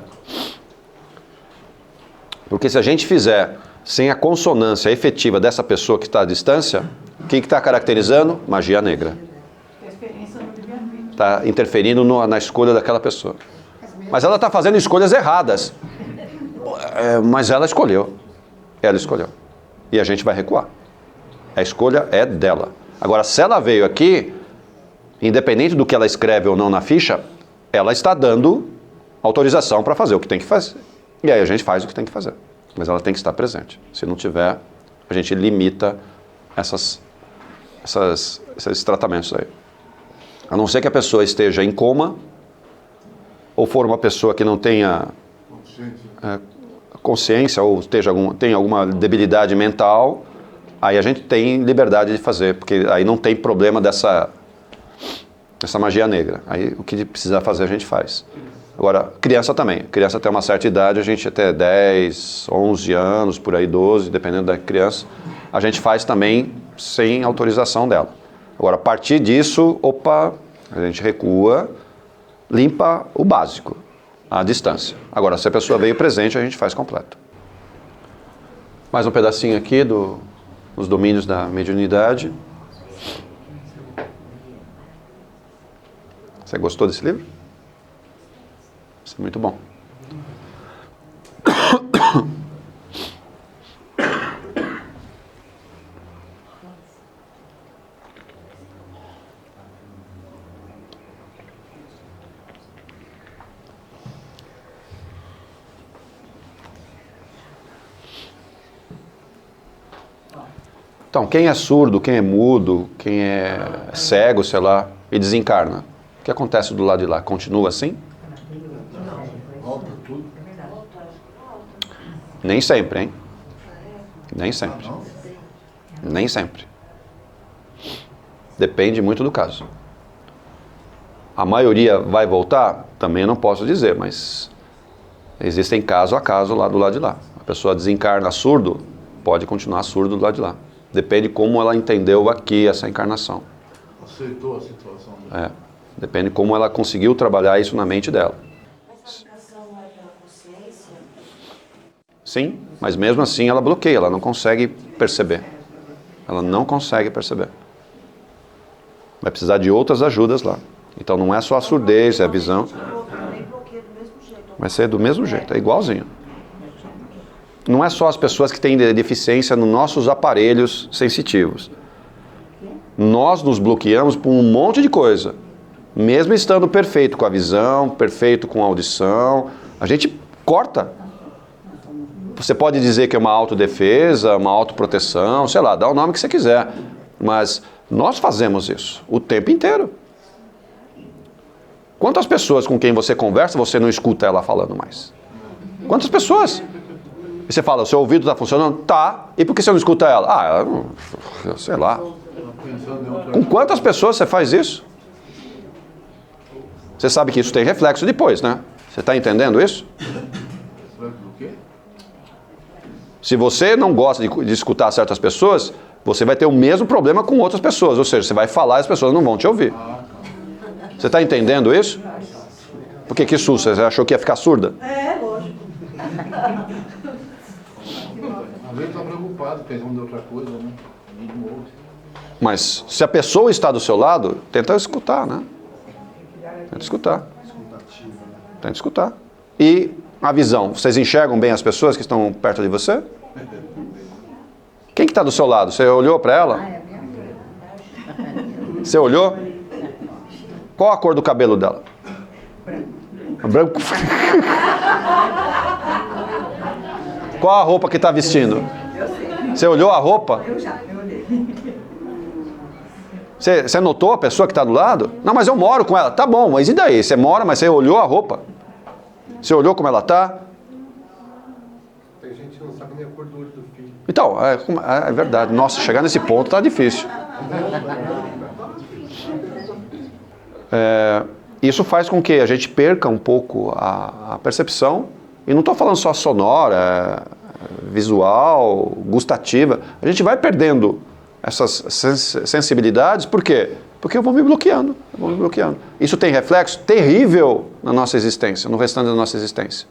Porque se a gente fizer sem a consonância efetiva dessa pessoa que está à distância, o que está caracterizando? Magia negra. Está interferindo na escolha daquela pessoa. Mas ela está fazendo escolhas erradas. Mas ela escolheu. Ela escolheu. E a gente vai recuar. A escolha é dela. Agora, se ela veio aqui, independente do que ela escreve ou não na ficha, ela está dando autorização para fazer o que tem que fazer. E aí a gente faz o que tem que fazer. Mas ela tem que estar presente. Se não tiver, a gente limita esses tratamentos aí. A não ser que a pessoa esteja em coma, ou for uma pessoa que não tenha consciência, ou tenha alguma debilidade mental, aí a gente tem liberdade de fazer, porque aí não tem problema dessa magia negra. Aí o que precisar fazer a gente faz. Agora, criança também. Criança até uma certa idade, a gente até 10, 11 anos, por aí 12, dependendo da criança, a gente faz também sem autorização dela. Agora, a partir disso, opa, a gente recua, limpa o básico, a distância. Agora, se a pessoa veio presente, a gente faz completo. Mais um pedacinho aqui dos domínios da mediunidade. Você gostou desse livro? Isso é muito bom. Então, quem é surdo, quem é mudo, quem é cego, sei lá, e desencarna, o que acontece do lado de lá? Continua assim? Volta tudo. Nem sempre, hein? Nem sempre. Nem sempre. Depende muito do caso. A maioria vai voltar? Também eu não posso dizer, mas existem caso a caso lá do lado de lá. A pessoa desencarna surdo, pode continuar surdo do lado de lá. Depende como ela entendeu aqui essa encarnação. Aceitou a situação. É. Depende como ela conseguiu trabalhar isso na mente dela. Mas a educação é pela consciência? Sim, mas mesmo assim ela bloqueia, ela não consegue perceber. Ela não consegue perceber. Vai precisar de outras ajudas lá. Então não é só a surdez, é a visão. Vai ser do mesmo jeito, é igualzinho. Não é só as pessoas que têm deficiência nos nossos aparelhos sensitivos. Nós nos bloqueamos por um monte de coisa. Mesmo estando perfeito com a visão, perfeito com a audição, a gente corta. Você pode dizer que é uma autodefesa, uma autoproteção, sei lá, dá o nome que você quiser. Mas nós fazemos isso o tempo inteiro. Quantas pessoas com quem você conversa, você não escuta ela falando mais? Quantas pessoas? E você fala, o seu ouvido está funcionando? Tá. E por que você não escuta ela? Ah, eu sei lá. Com quantas pessoas você faz isso? Você sabe que isso tem reflexo depois, né? Você está entendendo isso? Se você não gosta de escutar certas pessoas, você vai ter o mesmo problema com outras pessoas. Ou seja, você vai falar e as pessoas não vão te ouvir. Você está entendendo isso? Por que susto? Você achou que ia ficar surda? É, lógico. Às vezes está preocupado, pensando em outra coisa, né? Mas se a pessoa está do seu lado, tenta escutar, né? Tenta escutar. Tenta escutar. E a visão, vocês enxergam bem as pessoas que estão perto de você? Quem que está do seu lado? Você olhou para ela? Você olhou? Qual a cor do cabelo dela? Branco. Qual a roupa que está vestindo? Você olhou a roupa? Eu olhei. Você notou a pessoa que está do lado? Não, mas eu moro com ela. Tá bom, mas e daí? Você mora, mas você olhou a roupa? Você olhou como ela está? Tem gente que não sabe nem a cor do olho do filho. Então, é verdade. Nossa, chegar nesse ponto está difícil. Isso faz com que a gente perca um pouco a percepção. E não estou falando só sonora, visual, gustativa. A gente vai perdendo essas sensibilidades. Por quê? Porque eu vou me bloqueando. Isso tem reflexo terrível na nossa existência, no restante da nossa existência.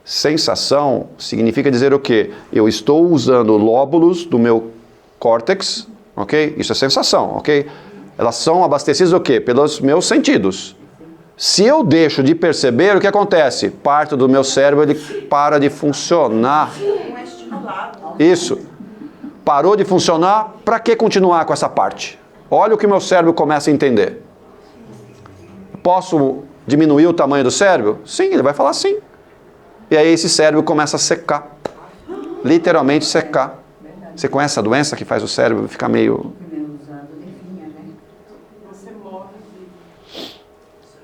Sensação significa dizer o quê? Eu estou usando lóbulos do meu córtex, ok? Isso é sensação, ok? Elas são abastecidas o quê? Pelos meus sentidos. Se eu deixo de perceber, o que acontece? Parte do meu cérebro ele para de funcionar. Isso. Parou de funcionar, para que continuar com essa parte? Olha o que meu cérebro começa a entender. Posso diminuir o tamanho do cérebro? Sim, ele vai falar sim. E aí esse cérebro começa a secar. Literalmente secar. Você conhece a doença que faz o cérebro ficar meio...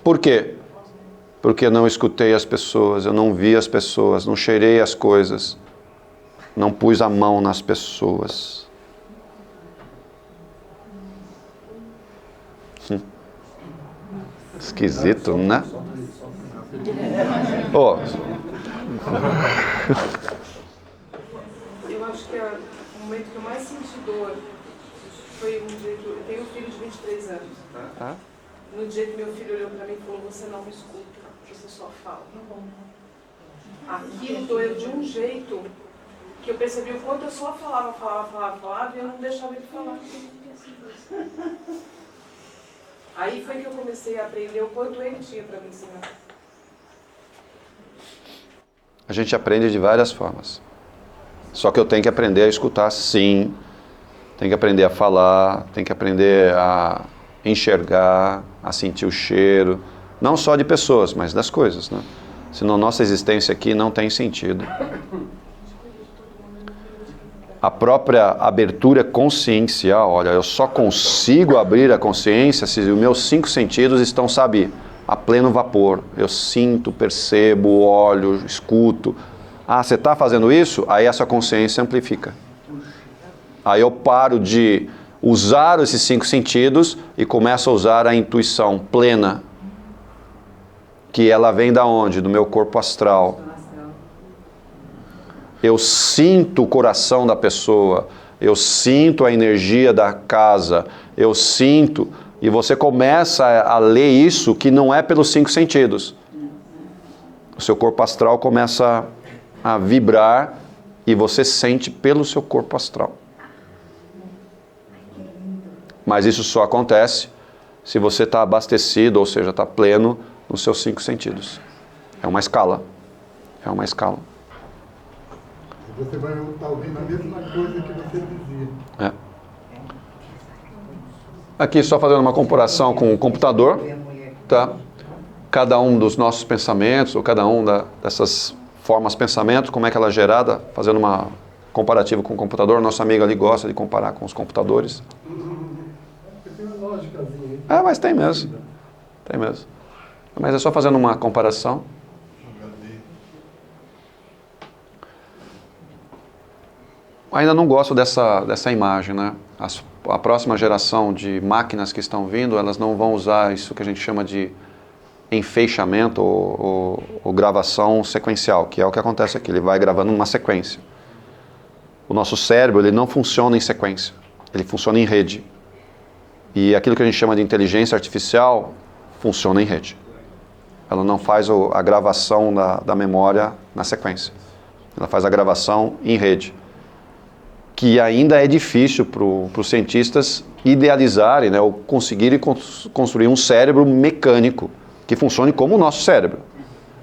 Por quê? Porque eu não escutei as pessoas, eu não vi as pessoas, não cheirei as coisas, não pus a mão nas pessoas. Esquisito, né? Oh. Eu acho que o momento que eu mais senti dor foi um jeito... Eu tenho um filho de 23 anos. No dia que meu filho olhou para mim e falou, você não me escuta, você só fala. Aquilo doeu de um jeito que eu percebi o quanto eu só falava e eu não deixava ele falar. Aí foi que eu comecei a aprender o quanto ele tinha para me ensinar. A gente aprende de várias formas. Só que eu tenho que aprender a escutar, sim. Tenho que aprender a falar, tenho que aprender a enxergar, a sentir o cheiro. Não só de pessoas, mas das coisas, né? Senão nossa existência aqui não tem sentido. A própria abertura consciencial, olha, eu só consigo abrir a consciência se os meus 5 sentidos estão, sabe, a pleno vapor. Eu sinto, percebo, olho, escuto. Ah, você está fazendo isso? Aí essa consciência amplifica. Aí eu paro de usar esses 5 sentidos e começo a usar a intuição plena. Que ela vem da onde? Do meu corpo astral. Eu sinto o coração da pessoa, eu sinto a energia da casa, eu sinto, e você começa a ler isso que não é pelos 5 sentidos. O seu corpo astral começa a vibrar e você sente pelo seu corpo astral. Mas isso só acontece se você está abastecido, ou seja, está pleno nos seus 5 sentidos. É uma escala. É uma escala. Você vai estar ouvindo a mesma coisa que você dizia. É. Aqui só fazendo uma comparação com o computador, tá? Cada um dos nossos pensamentos, ou cada um dessas formas pensamento, como é que ela é gerada, fazendo uma comparativa com o computador. Nosso amigo ali gosta de comparar com os computadores. Tem uma lógicazinha. É, mas tem mesmo. Tem mesmo. Mas é só fazendo uma comparação. Ainda não gosto dessa imagem, né? A próxima geração de máquinas que estão vindo, elas não vão usar isso que a gente chama de enfeixamento ou gravação sequencial, que é o que acontece aqui. Ele vai gravando numa sequência. O nosso cérebro, ele não funciona em sequência. Ele funciona em rede. E aquilo que a gente chama de inteligência artificial funciona em rede. Ela não faz a gravação da memória na sequência. Ela faz a gravação em rede. Que ainda é difícil para os cientistas idealizarem, né, ou conseguirem construir um cérebro mecânico que funcione como o nosso cérebro.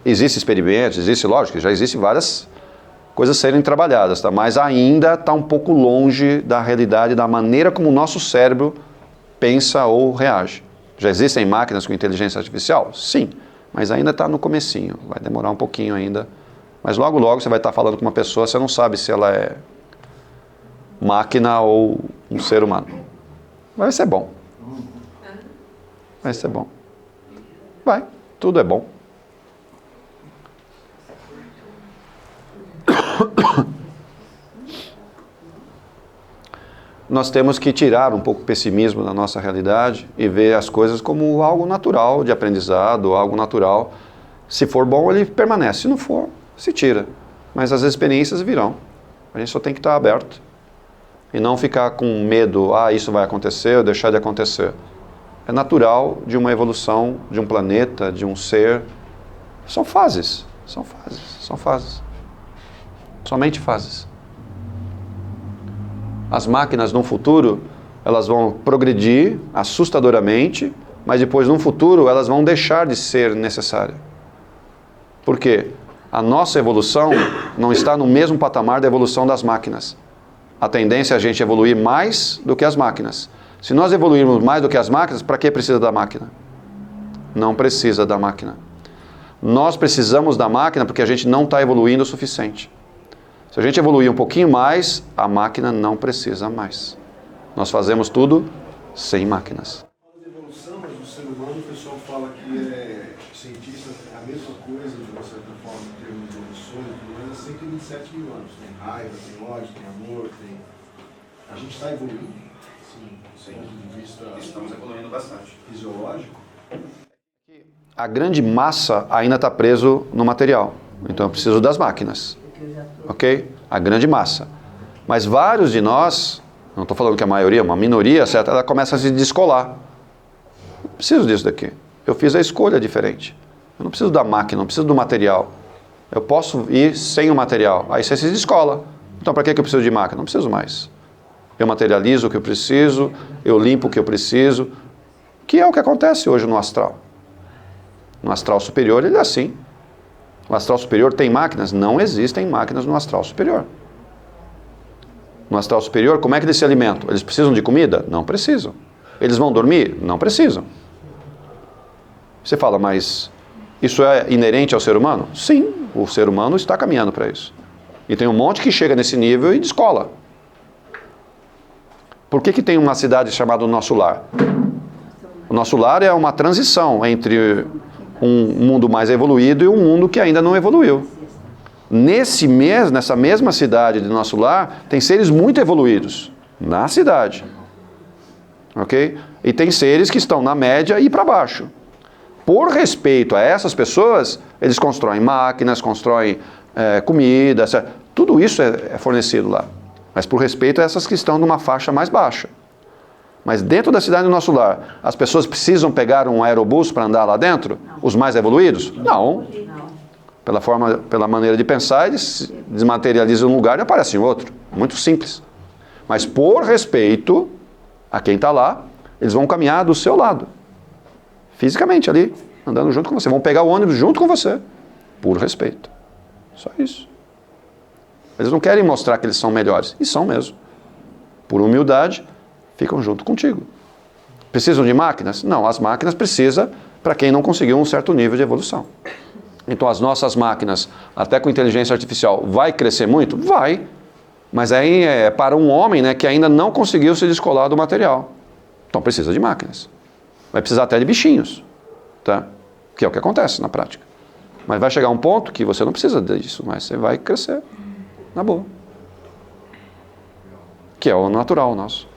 Existem experimentos, lógico, já existem várias coisas serem trabalhadas, tá? Mas ainda está um pouco longe da realidade, da maneira como o nosso cérebro pensa ou reage. Já existem máquinas com inteligência artificial? Sim, mas ainda está no comecinho, vai demorar um pouquinho ainda. Mas logo você vai estar falando com uma pessoa, você não sabe se ela é máquina ou um ser humano. Vai ser bom. Vai ser bom. Vai, tudo é bom. Nós temos que tirar um pouco o pessimismo da nossa realidade e ver as coisas como algo natural de aprendizado, algo natural. Se for bom, ele permanece. Se não for, se tira. Mas as experiências virão. A gente só tem que estar aberto. E não ficar com medo, isso vai acontecer ou deixar de acontecer. É natural de uma evolução, de um planeta, de um ser. São fases, são fases, são fases. Somente fases. As máquinas no futuro, elas vão progredir assustadoramente, mas depois no futuro elas vão deixar de ser necessárias. Por quê? A nossa evolução não está no mesmo patamar da evolução das máquinas. A tendência é a gente evoluir mais do que as máquinas. Se nós evoluirmos mais do que as máquinas, para que precisa da máquina? Não precisa da máquina. Nós precisamos da máquina porque a gente não está evoluindo o suficiente. Se a gente evoluir um pouquinho mais, a máquina não precisa mais. Nós fazemos tudo sem máquinas. A evolução, mas o ser humano, o pessoal fala que cientista é a mesma coisa, de uma certa forma, em termos de evoluções, mas há 127 mil anos. Tem raiva, tem ódio, tem amor, tem... A gente está evoluindo, sim, do ponto de vista... Estamos evoluindo bastante. Fisiológico. A grande massa ainda está preso no material. Então eu preciso das máquinas. Ok? A grande massa. Mas vários de nós Não estou falando que a maioria, uma minoria, certo? Ela começa a se descolar. Não preciso disso daqui. Eu fiz a escolha diferente. Eu não preciso da máquina, não preciso do material. Eu posso ir sem o material. Aí você se descola. Então, para que eu preciso de máquina? Não preciso mais. Eu materializo o que eu preciso, eu limpo o que eu preciso, que é o que acontece hoje no astral. No astral superior, ele é assim. O astral superior tem máquinas? Não existem máquinas no astral superior. No astral superior, como é que eles se alimentam? Eles precisam de comida? Não precisam. Eles vão dormir? Não precisam. Você fala, mas isso é inerente ao ser humano? Sim, o ser humano está caminhando para isso. E tem um monte que chega nesse nível e descola. Por que tem uma cidade chamada Nosso Lar? O Nosso Lar é uma transição entre um mundo mais evoluído e um mundo que ainda não evoluiu. Nessa mesma cidade de Nosso Lar, tem seres muito evoluídos na cidade. Ok? E tem seres que estão na média e para baixo. Por respeito a essas pessoas, eles constroem máquinas, constroem comida, tudo isso é fornecido lá. Mas por respeito a essas que estão numa faixa mais baixa. Mas dentro da cidade do Nosso Lar, as pessoas precisam pegar um aerobus para andar lá dentro? Os mais evoluídos? Não. Pela maneira de pensar, eles desmaterializam um lugar e aparecem em outro. Muito simples. Mas por respeito a quem está lá, eles vão caminhar do seu lado. Fisicamente ali, andando junto com você. Vão pegar o ônibus junto com você. Por respeito. Só isso. Eles não querem mostrar que eles são melhores. E são mesmo. Por humildade, ficam junto contigo. Precisam de máquinas? Não, as máquinas precisam para quem não conseguiu um certo nível de evolução. Então as nossas máquinas, até com inteligência artificial, vai crescer muito? Vai. Mas aí é para um homem, né, que ainda não conseguiu se descolar do material. Então precisa de máquinas. Vai precisar até de bichinhos. Tá? Que é o que acontece na prática. Mas vai chegar um ponto que você não precisa disso, mas você vai crescer. Na boa. Que é o natural nosso.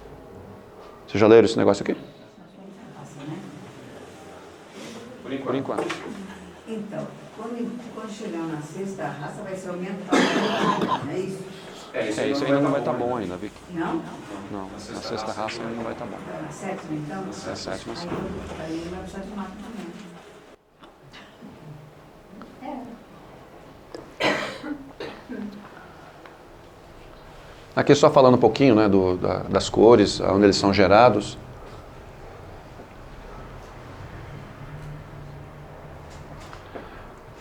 Vocês já leram esse negócio aqui? Por enquanto. Então, quando chegar na sexta raça vai ser aumentada, não é isso? Isso ainda não vai estar bom ainda, Vicky. Não? Não, na sexta raça ainda não vai estar bom. Na sétima, então? É a sétima, sim. Aí vai precisar de máquina também. Aqui só falando um pouquinho, né, das cores, onde eles são gerados.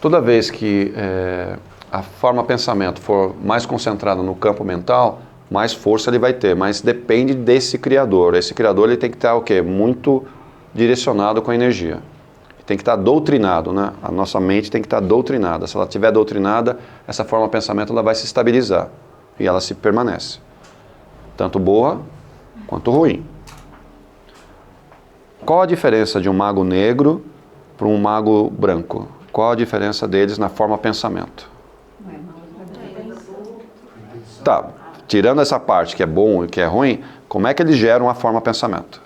Toda vez que a forma pensamento for mais concentrada no campo mental, mais força ele vai ter, mas depende desse criador. Esse criador ele tem que estar o quê? Muito direcionado com a energia. Tem que estar doutrinado, né? A nossa mente tem que estar doutrinada. Se ela estiver doutrinada, essa forma pensamento ela vai se estabilizar e ela se permanece. Tanto boa quanto ruim. Qual a diferença de um mago negro para um mago branco? Qual a diferença deles na forma pensamento? Tá, tirando essa parte que é bom e que é ruim, como é que eles geram a forma pensamento?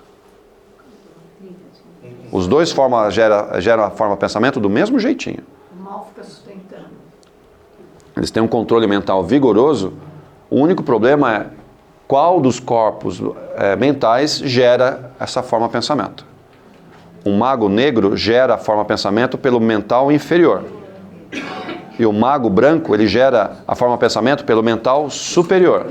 Os dois geram a forma pensamento do mesmo jeitinho. O mal fica sustentando. Eles têm um controle mental vigoroso. O único problema é qual dos corpos mentais gera essa forma pensamento. Um mago negro gera a forma pensamento pelo mental inferior. E o mago branco, ele gera a forma pensamento pelo mental superior.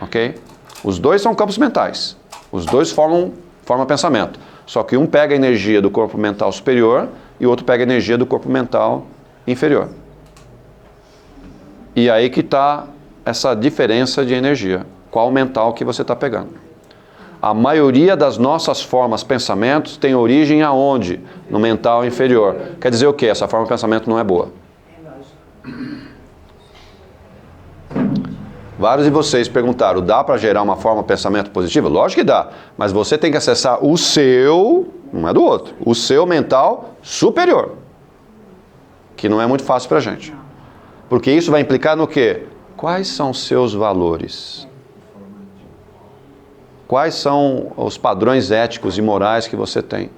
Ok? Os dois são campos mentais. Os dois formam forma pensamento. Só que um pega a energia do corpo mental superior e o outro pega a energia do corpo mental inferior. E aí que está essa diferença de energia. Qual mental que você está pegando? A maioria das nossas formas pensamentos tem origem aonde? No mental inferior. Quer dizer o quê? Essa forma de pensamento não é boa. Vários de vocês perguntaram, dá para gerar uma forma de pensamento positiva? Lógico que dá, mas você tem que acessar o seu, não é do outro, o seu mental superior. Que não é muito fácil para a gente. Porque isso vai implicar no quê? Quais são os seus valores? Quais são os padrões éticos e morais que você tem?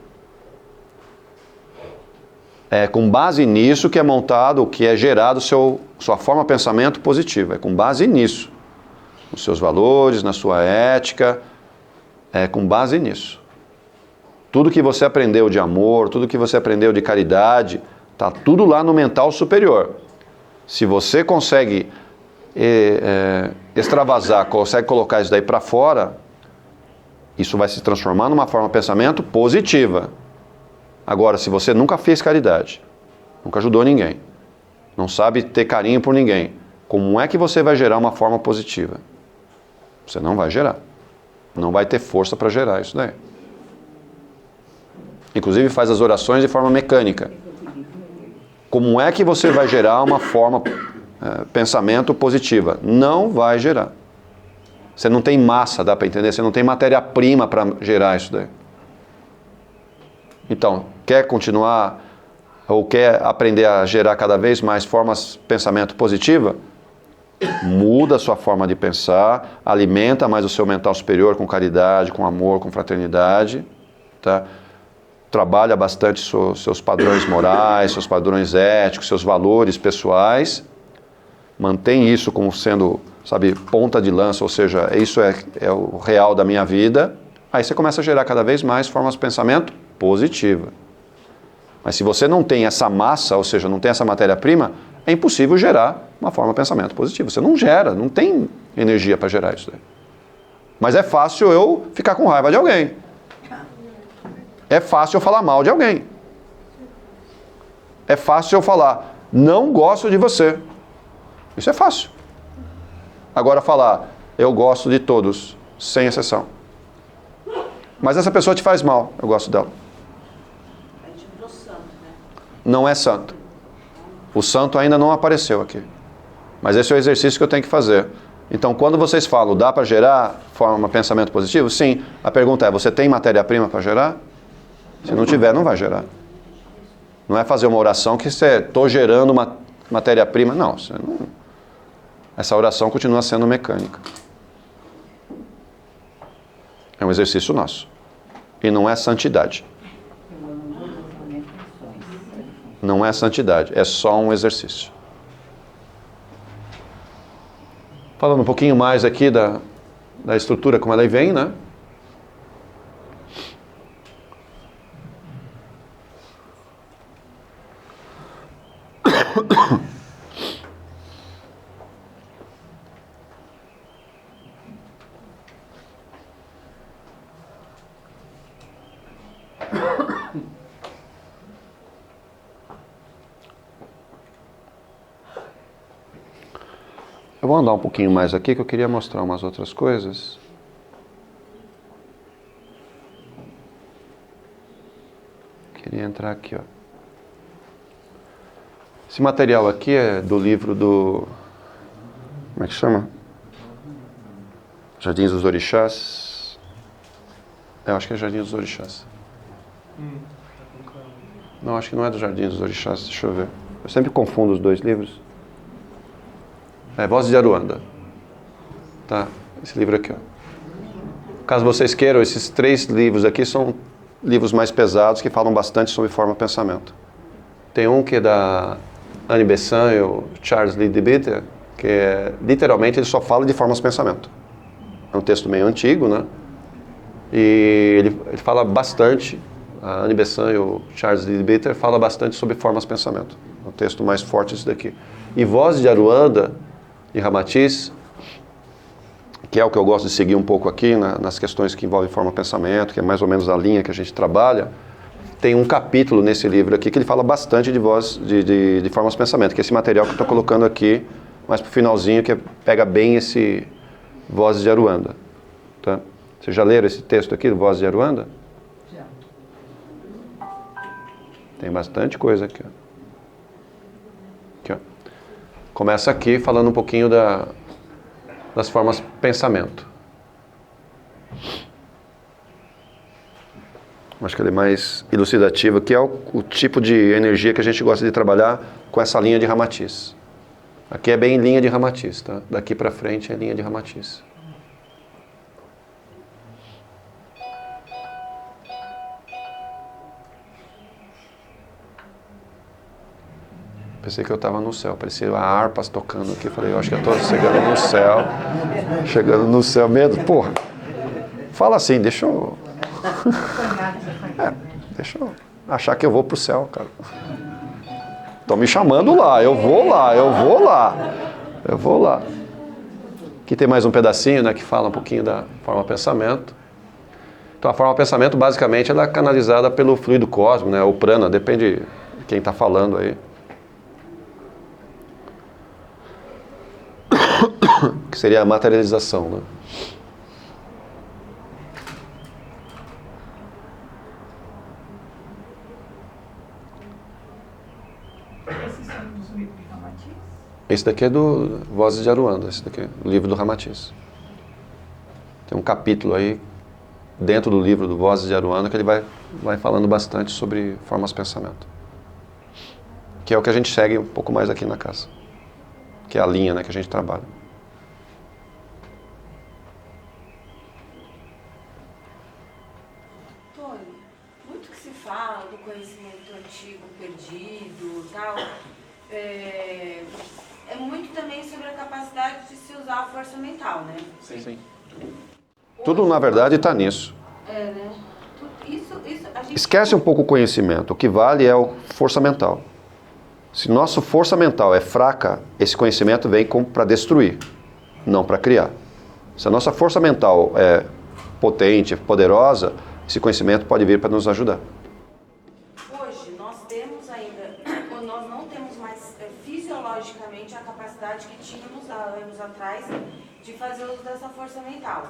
É com base nisso que é montado, que é gerado sua forma de pensamento positiva. É com base nisso. nos seus valores, na sua ética, com base nisso. Tudo que você aprendeu de amor, tudo que você aprendeu de caridade, está tudo lá no mental superior. Se você consegue extravasar, consegue colocar isso daí para fora, isso vai se transformar numa forma de pensamento positiva. Agora, se você nunca fez caridade, nunca ajudou ninguém, não sabe ter carinho por ninguém, como é que você vai gerar uma forma positiva? Você não vai gerar. Não vai ter força para gerar isso daí. Inclusive faz as orações de forma mecânica. Como é que você vai gerar uma forma, pensamento positiva? Não vai gerar. Você não tem massa, dá para entender? Você não tem matéria-prima para gerar isso daí. Então, quer continuar ou quer aprender a gerar cada vez mais formas de pensamento positiva? Muda a sua forma de pensar, alimenta mais o seu mental superior com caridade, com amor, com fraternidade, tá? Trabalha bastante seus padrões morais, seus padrões éticos, seus valores pessoais, mantém isso como sendo, sabe, ponta de lança, ou seja, isso é o real da minha vida. Aí você começa a gerar cada vez mais formas de pensamento positiva. Mas se você não tem essa massa, ou seja, não tem essa matéria-prima, é impossível gerar uma forma de pensamento positivo. Você não gera, não tem energia para gerar isso daí. Mas é fácil eu ficar com raiva de alguém. É fácil eu falar mal de alguém. É fácil eu falar, não gosto de você. Isso é fácil. Agora falar, eu gosto de todos, sem exceção. Mas essa pessoa te faz mal, eu gosto dela. É tipo o santo, né? Não é santo. O santo ainda não apareceu aqui. Mas esse é o exercício que eu tenho que fazer. Então, quando vocês falam, dá para gerar forma pensamento positivo? Sim. A pergunta é, você tem matéria-prima para gerar? Se não tiver, não vai gerar. Não é fazer uma oração que estou gerando uma matéria-prima. Não, essa oração continua sendo mecânica. É um exercício nosso. E não é santidade. Não é santidade, é só um exercício. Falando um pouquinho mais aqui da estrutura como ela vem, né? Eu vou andar um pouquinho mais aqui que eu queria mostrar umas outras coisas. Queria entrar aqui, ó. Esse material aqui é do livro do... Como é que chama? Jardins dos Orixás. Eu acho que é Jardins dos Orixás. Não, acho que não é do Jardins dos Orixás, deixa eu ver. Eu sempre confundo os dois livros. É Vozes de Aruanda. Tá, esse livro aqui, ó. Caso vocês queiram, esses 3 livros aqui são livros mais pesados que falam bastante sobre forma de pensamento. Tem um que é da Annie Besant e o Charles Lee DeBetter, que literalmente ele só fala de formas de pensamento. É um texto meio antigo, né? E ele fala bastante, a Annie Besant e o Charles Lee DeBetter fala bastante sobre formas de pensamento. É um texto mais forte esse daqui. E Vozes de Aruanda, de Ramatiz, que é o que eu gosto de seguir um pouco aqui nas questões que envolvem forma de pensamento, que é mais ou menos a linha que a gente trabalha, tem um capítulo nesse livro aqui que ele fala bastante de formas de pensamento, que é esse material que eu estou colocando aqui, mais para o finalzinho, que pega bem esse Vozes de Aruanda. Tá? Vocês já leram esse texto aqui, do Vozes de Aruanda? Já. Tem bastante coisa aqui, ó. Aqui, ó. Começa aqui falando um pouquinho das formas de pensamento. Acho que ele é mais elucidativo, que é o tipo de energia que a gente gosta de trabalhar com essa linha de Ramatiz. Aqui é bem linha de Ramatiz, tá? Daqui para frente é linha de Ramatiz. Pensei que eu estava no céu, parecia harpas tocando aqui. Falei, eu acho que eu estou chegando no céu. Chegando no céu, medo. Porra, fala assim, deixa eu... deixa eu achar que eu vou pro céu, cara. Estão me chamando lá, eu vou lá. Aqui tem mais um pedacinho, né, que fala um pouquinho da forma pensamento. Então a forma pensamento, basicamente, ela é canalizada pelo fluido cósmico, né, o prana, depende de quem está falando aí. Que seria a materialização, né? Esse daqui é do Vozes de Aruanda, esse daqui, o livro do Ramatiz. Tem um capítulo aí, dentro do livro do Vozes de Aruanda, que ele vai falando bastante sobre formas de pensamento. Que é o que a gente segue um pouco mais aqui na casa. Que é a linha, né, que a gente trabalha. Tony, muito que se fala do conhecimento antigo perdido e tal, é muito também sobre a capacidade de se usar a força mental, né? Sim. Tudo, na verdade, está nisso. Né? Isso a gente... Esquece um pouco o conhecimento. O que vale é a força mental. Se nossa força mental é fraca, esse conhecimento vem para destruir, não para criar. Se a nossa força mental é potente, poderosa, esse conhecimento pode vir para nos ajudar. Hoje, nós temos ainda, nós não temos mais fisiologicamente a capacidade que tínhamos há anos atrás de fazer uso dessa força mental.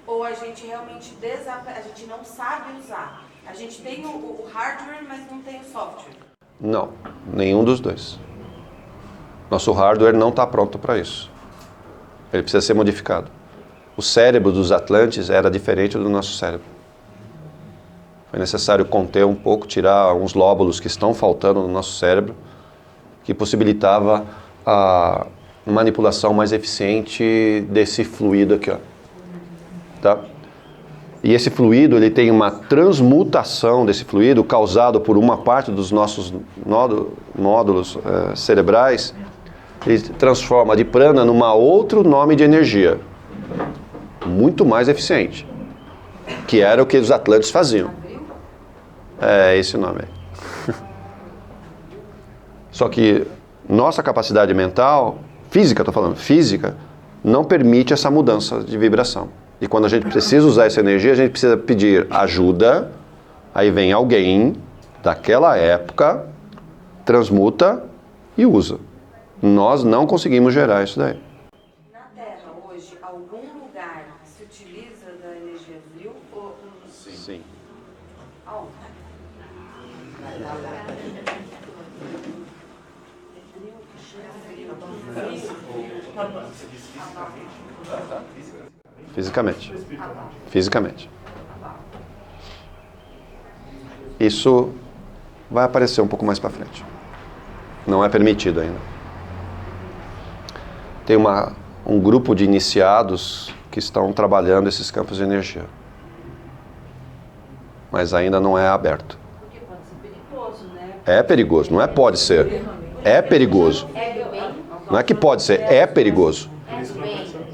Ou a gente realmente a gente não sabe usar. A gente tem o hardware, mas não tem o software. Não, nenhum dos dois. Nosso hardware não está pronto para isso. Ele precisa ser modificado. O cérebro dos Atlantes era diferente do nosso cérebro. Foi necessário conter um pouco, tirar uns lóbulos que estão faltando no nosso cérebro, que possibilitava a manipulação mais eficiente desse fluido aqui, ó. Tá? E esse fluido, ele tem uma transmutação desse fluido causado por uma parte dos nossos nódulos cerebrais. Ele transforma de prana num outro nome de energia, muito mais eficiente, que era o que os Atlantes faziam. É esse o nome aí. Só que nossa capacidade mental, física, estou falando, física, não permite essa mudança de vibração. E quando a gente precisa usar essa energia, a gente precisa pedir ajuda, aí vem alguém daquela época, transmuta e usa. Nós não conseguimos gerar isso daí. Na Terra, hoje, algum lugar se utiliza da energia Vril? Ou... Sim. Aonde? Fisicamente. Isso vai aparecer um pouco mais para frente. Não é permitido ainda. Tem um grupo de iniciados que estão trabalhando esses campos de energia. Mas ainda não é aberto. Porque pode ser perigoso, né? É perigoso, não é pode ser. É perigoso. Não é que pode ser, é perigoso.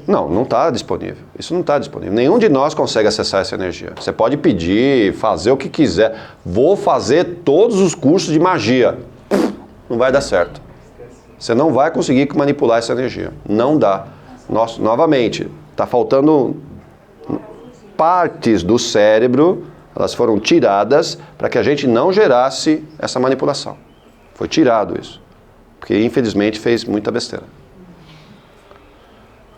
Não está disponível. Isso não está disponível. Nenhum de nós consegue acessar essa energia. Você pode pedir, fazer o que quiser. Vou fazer todos os cursos de magia. Não vai dar certo. Você não vai conseguir manipular essa energia. Não dá. Novamente, está faltando partes do cérebro, elas foram tiradas para que a gente não gerasse essa manipulação. Foi tirado isso. Porque, infelizmente, fez muita besteira.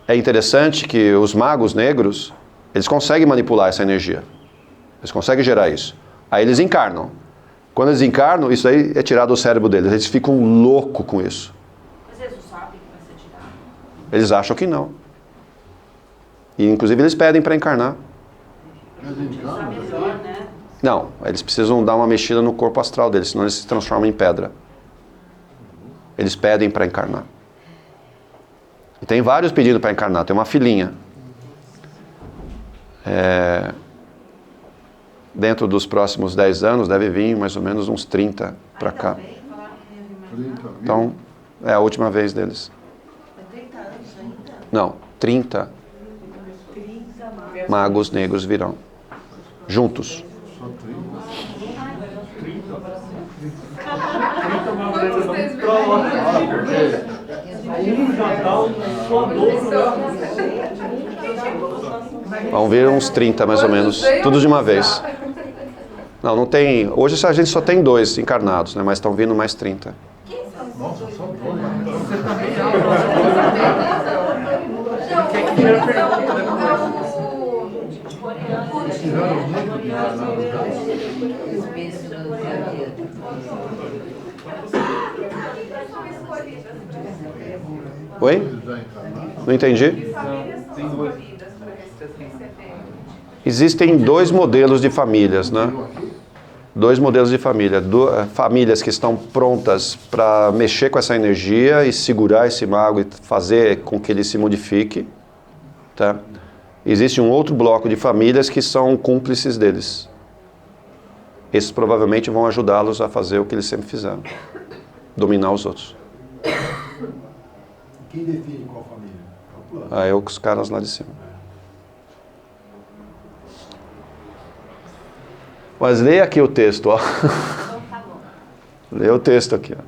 É interessante que os magos negros, eles conseguem manipular essa energia. Eles conseguem gerar isso. Aí eles encarnam. Quando eles encarnam, isso aí é tirado do cérebro deles. Eles ficam loucos com isso. Mas eles não sabem que vai ser tirado? Eles acham que não. E, inclusive, eles pedem para encarnar. Não, eles precisam dar uma mexida no corpo astral deles, senão eles se transformam em pedra. Eles pedem para encarnar. E tem vários pedidos para encarnar. Tem uma filinha. Dentro dos próximos 10 anos, deve vir mais ou menos uns 30 para cá. Então, É a última vez deles. 30 anos ainda? Não, 30 magos negros virão. Juntos. Vão vir uns 30 mais ou menos, tudo de uma vez. Não, não tem. Hoje a gente só tem 2 encarnados, né? Mas estão vindo mais 30. Oi? Não entendi? Existem 2 modelos de famílias, né? 2 modelos de família. Famílias que estão prontas para mexer com essa energia e segurar esse mago e fazer com que ele se modifique. Tá? Existe um outro bloco de famílias que são cúmplices deles. Esses provavelmente vão ajudá-los a fazer o que eles sempre fizeram. Dominar os outros. Quem define qual família? É os caras lá de cima. Mas leia aqui o texto, ó. Leia o texto aqui, ó.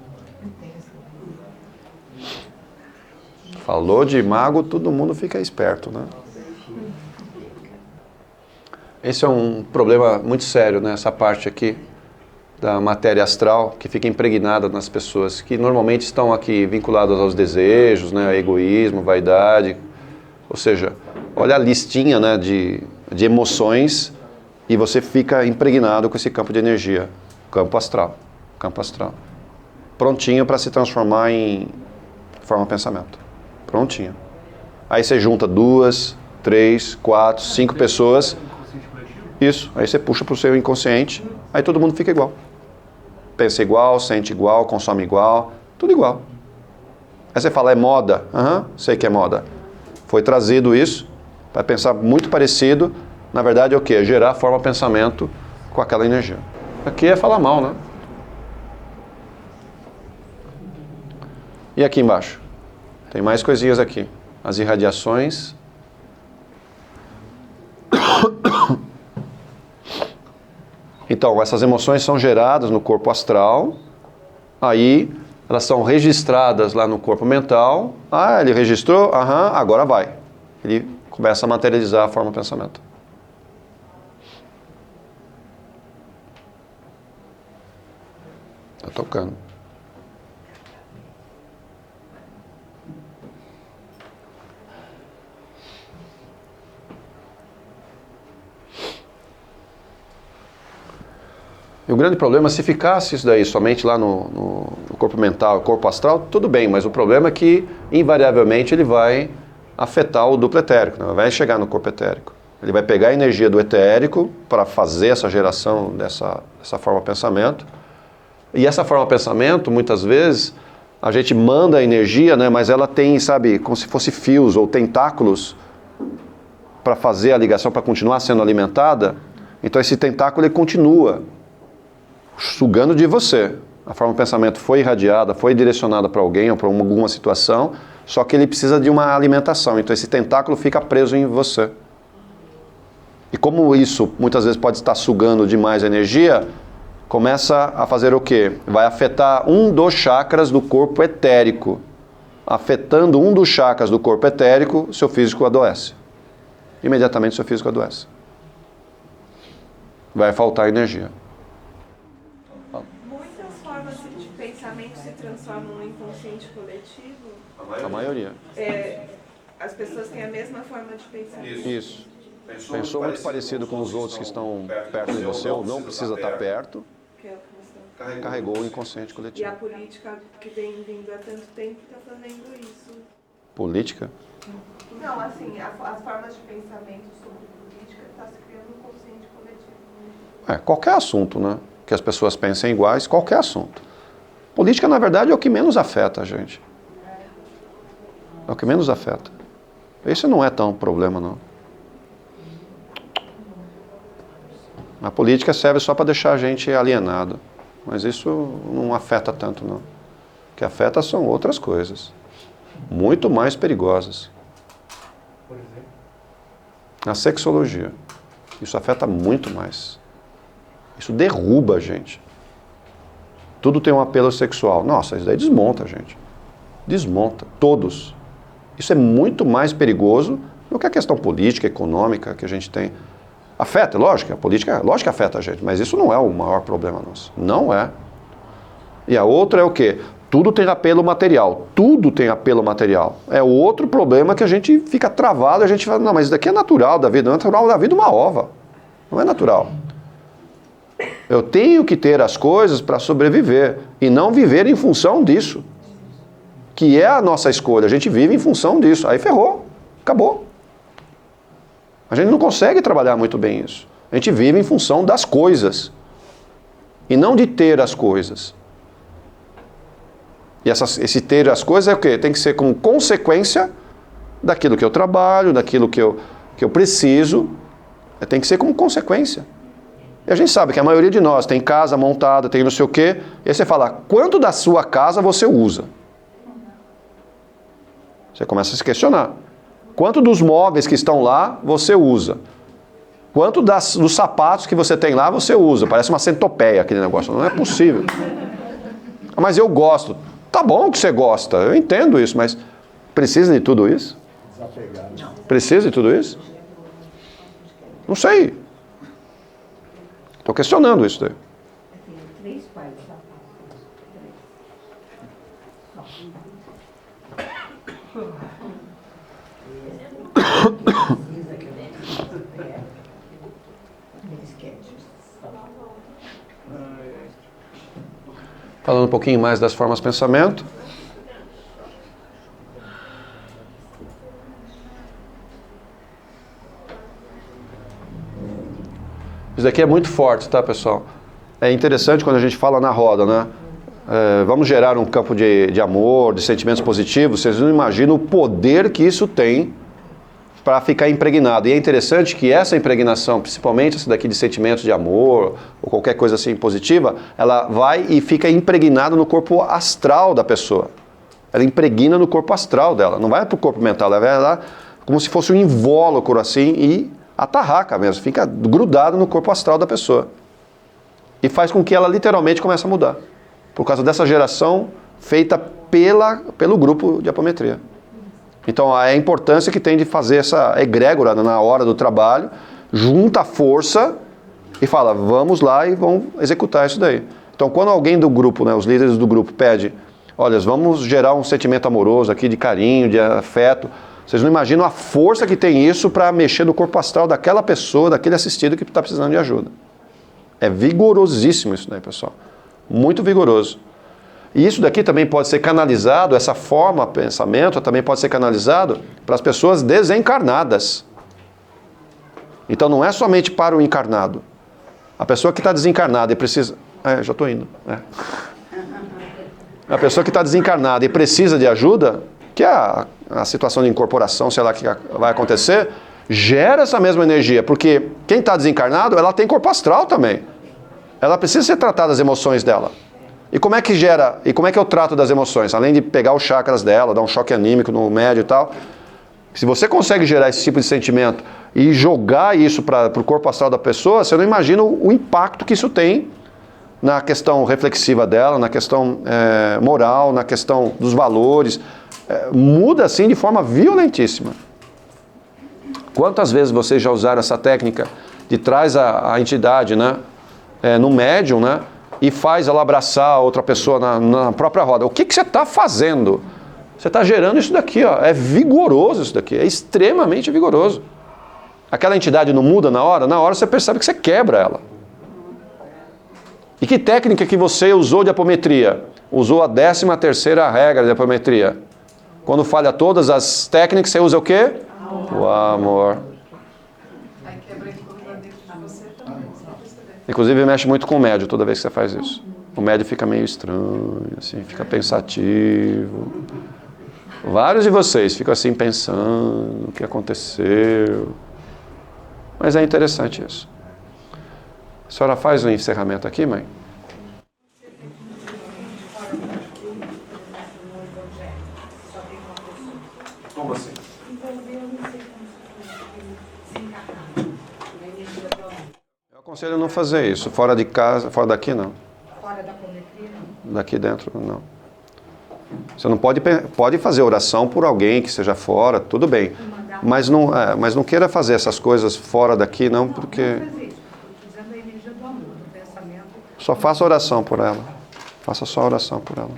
Falou de mago, todo mundo fica esperto, né? Esse é um problema muito sério, né? Essa parte aqui da matéria astral, que fica impregnada nas pessoas, que normalmente estão aqui vinculadas aos desejos, né? Egoísmo, vaidade. Ou seja, olha a listinha, né, de emoções e você fica impregnado com esse campo de energia. Campo astral. Campo astral. Prontinho para se transformar em forma pensamento. Prontinho. Aí você junta 2, 3, 4, 5 pessoas. Isso. Aí você puxa para o seu inconsciente. Aí todo mundo fica igual. Pensa igual, sente igual, consome igual. Tudo igual. Aí você fala, é moda. Aham, sei que é moda. Foi trazido isso para pensar muito parecido. Na verdade é o quê? É gerar forma pensamento com aquela energia. Aqui é falar mal, né? E aqui embaixo? Tem mais coisinhas aqui. As irradiações. Então, essas emoções são geradas no corpo astral. Aí, elas são registradas lá no corpo mental. Ah, ele registrou? Aham, agora vai. Ele começa a materializar a forma pensamento. Tá tocando. E o grande problema, se ficasse isso daí somente lá no corpo mental, corpo astral, tudo bem, mas o problema é que, invariavelmente, ele vai afetar o duplo etérico, né? Vai chegar no corpo etérico. Ele vai pegar a energia do etérico para fazer essa geração dessa forma pensamento. E essa forma pensamento, muitas vezes, a gente manda a energia, né, mas ela tem, sabe, como se fosse fios ou tentáculos para fazer a ligação, para continuar sendo alimentada. Então esse tentáculo ele continua sugando de você. A forma pensamento foi irradiada, foi direcionada para alguém ou para alguma situação, só que ele precisa de uma alimentação. Então esse tentáculo fica preso em você. E como isso muitas vezes pode estar sugando demais a energia, começa a fazer o quê? Vai afetar um dos chakras do corpo etérico. Afetando um dos chakras do corpo etérico, seu físico adoece. Imediatamente seu físico adoece. Vai faltar energia. Muitas formas de pensamento se transformam no inconsciente coletivo. A maioria. As pessoas têm a mesma forma de pensar. Isso. Pensou muito parecido com os outros que estão perto de você, ou não precisa estar perto, carregou o inconsciente E coletivo. a política que vem vindo há tanto tempo está fazendo isso. Política? Não, assim, as formas de pensamento sobre política está se criando um consciente coletivo. Qualquer assunto, né? Que as pessoas pensem iguais, qualquer assunto. Política, na verdade, é o que menos afeta a gente. É o que menos afeta. Esse não é tão problema, não. A política serve só para deixar a gente alienado. Mas isso não afeta tanto, não. que afeta são outras coisas, muito mais perigosas. Por exemplo? A sexologia. Isso afeta muito mais. Isso derruba a gente. Tudo tem um apelo sexual. Nossa, isso daí desmonta a gente. Desmonta. Todos. Isso é muito mais perigoso do que a questão política, econômica que a gente tem. Afeta, lógico, a política, lógico que afeta a gente, mas isso não é o maior problema nosso. Não é. E a outra é o quê? Tudo tem apelo material. Tudo tem apelo material. É outro problema que a gente fica travado, a gente fala, não, mas isso daqui é natural da vida, não é natural da vida uma ova. Não é natural. Eu tenho que ter as coisas para sobreviver e não viver em função disso. Que é a nossa escolha. A gente vive em função disso. Aí ferrou. Acabou. A gente não consegue trabalhar muito bem isso. A gente vive em função das coisas. E não de ter as coisas. E esse ter as coisas é o quê? Tem que ser como consequência daquilo que eu trabalho, daquilo que eu preciso. Tem que ser como consequência. E a gente sabe que a maioria de nós tem casa montada, tem não sei o quê. E aí você fala, quanto da sua casa você usa? Você começa a se questionar. Quanto dos móveis que estão lá você usa? Quanto dos sapatos que você tem lá você usa? Parece uma centopeia aquele negócio. Não é possível. Mas eu gosto. Tá bom que você gosta, eu entendo isso, mas precisa de tudo isso? Precisa de tudo isso? Não sei. Estou questionando isso daí. Três pais. Falando um pouquinho mais das formas de pensamento. Isso daqui é muito forte, tá, pessoal? É interessante quando a gente fala na roda, né? Vamos gerar um campo de amor, de sentimentos positivos. Vocês não imaginam o poder que isso tem para ficar impregnado. E é interessante que essa impregnação, principalmente essa daqui de sentimentos de amor, ou qualquer coisa assim positiva, ela vai e fica impregnada no corpo astral da pessoa. Ela impregna no corpo astral dela, não vai para o corpo mental, ela vai lá como se fosse um invólucro assim e atarraca mesmo, fica grudado no corpo astral da pessoa. E faz com que ela literalmente comece a mudar, por causa dessa geração feita pelo grupo de apometria. Então, a importância que tem de fazer essa egrégora na hora do trabalho, junta a força e fala, vamos lá e vamos executar isso daí. Então, quando alguém do grupo, né, os líderes do grupo, pede, olha, vamos gerar um sentimento amoroso aqui, de carinho, de afeto, vocês não imaginam a força que tem isso para mexer no corpo astral daquela pessoa, daquele assistido que está precisando de ajuda. É vigorosíssimo isso daí, pessoal. Muito vigoroso. E isso daqui também pode ser canalizado, essa forma de pensamento também pode ser canalizado para as pessoas desencarnadas. Então não é somente para o encarnado. A pessoa que está desencarnada e precisa... já estou indo. A pessoa que está desencarnada e precisa de ajuda, que é a situação de incorporação, sei lá, que vai acontecer, gera essa mesma energia. Porque quem está desencarnado, ela tem corpo astral também. Ela precisa ser tratada das emoções dela. E como é que gera, e como é que eu trato das emoções? Além de pegar os chakras dela, dar um choque anímico no médio e tal, se você consegue gerar esse tipo de sentimento e jogar isso para o corpo astral da pessoa, você não imagina o impacto que isso tem na questão reflexiva dela, na questão moral, na questão dos valores. Muda assim de forma violentíssima. Quantas vezes vocês já usaram essa técnica de traz a entidade, né, no médium, né? E faz ela abraçar a outra pessoa na própria roda. O que você está fazendo? Você está gerando isso daqui, ó. É vigoroso isso daqui, é extremamente vigoroso. Aquela entidade não muda na hora você percebe que você quebra ela. E que técnica que você usou de apometria? Usou a 13ª regra de apometria. Quando falha todas as técnicas, você usa o quê? O amor. Inclusive mexe muito com o médio toda vez que você faz isso. O médio fica meio estranho, assim, fica pensativo. Vários de vocês ficam assim pensando o que aconteceu. Mas é interessante isso. A senhora faz o encerramento aqui, mãe? Aconselho não fazer isso. Fora de casa, fora daqui não. Fora da apometria, não. Daqui dentro não. Você não pode fazer oração por alguém que seja fora, tudo bem. Mas não queira fazer essas coisas fora daqui não, porque... Não faz isso. Estou dizendo a energia do amor, do pensamento. Só faça oração por ela. Faça só oração por ela.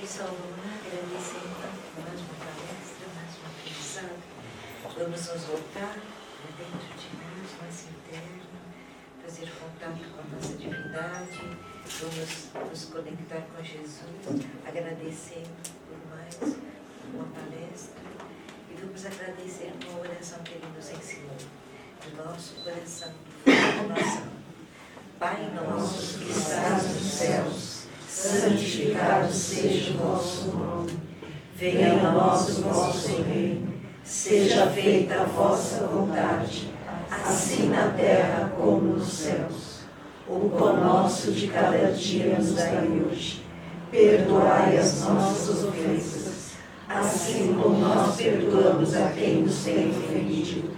Pessoal, vamos lá agradecer mais uma palestra, mais uma aprendizado. Vamos nos voltar dentro de nós, mais interno, fazer contato com a nossa divindade, vamos nos conectar com Jesus, agradecendo por mais uma palestra e vamos agradecer com a oração que Ele nos ensinou, do nosso coração, do nosso alma. Pai nosso que estás nos céus, santificado seja o vosso nome. Venha a nós o vosso reino. Seja feita a vossa vontade, assim na terra como nos céus. O pão nosso de cada dia nos dai hoje. Perdoai as nossas ofensas, assim como nós perdoamos a quem nos tem ofendido.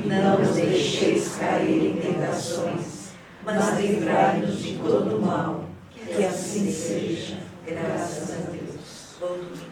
Não nos deixeis cair em tentações, mas livrai-nos de todo mal. Que assim seja. Graças a Deus. Bom domingo.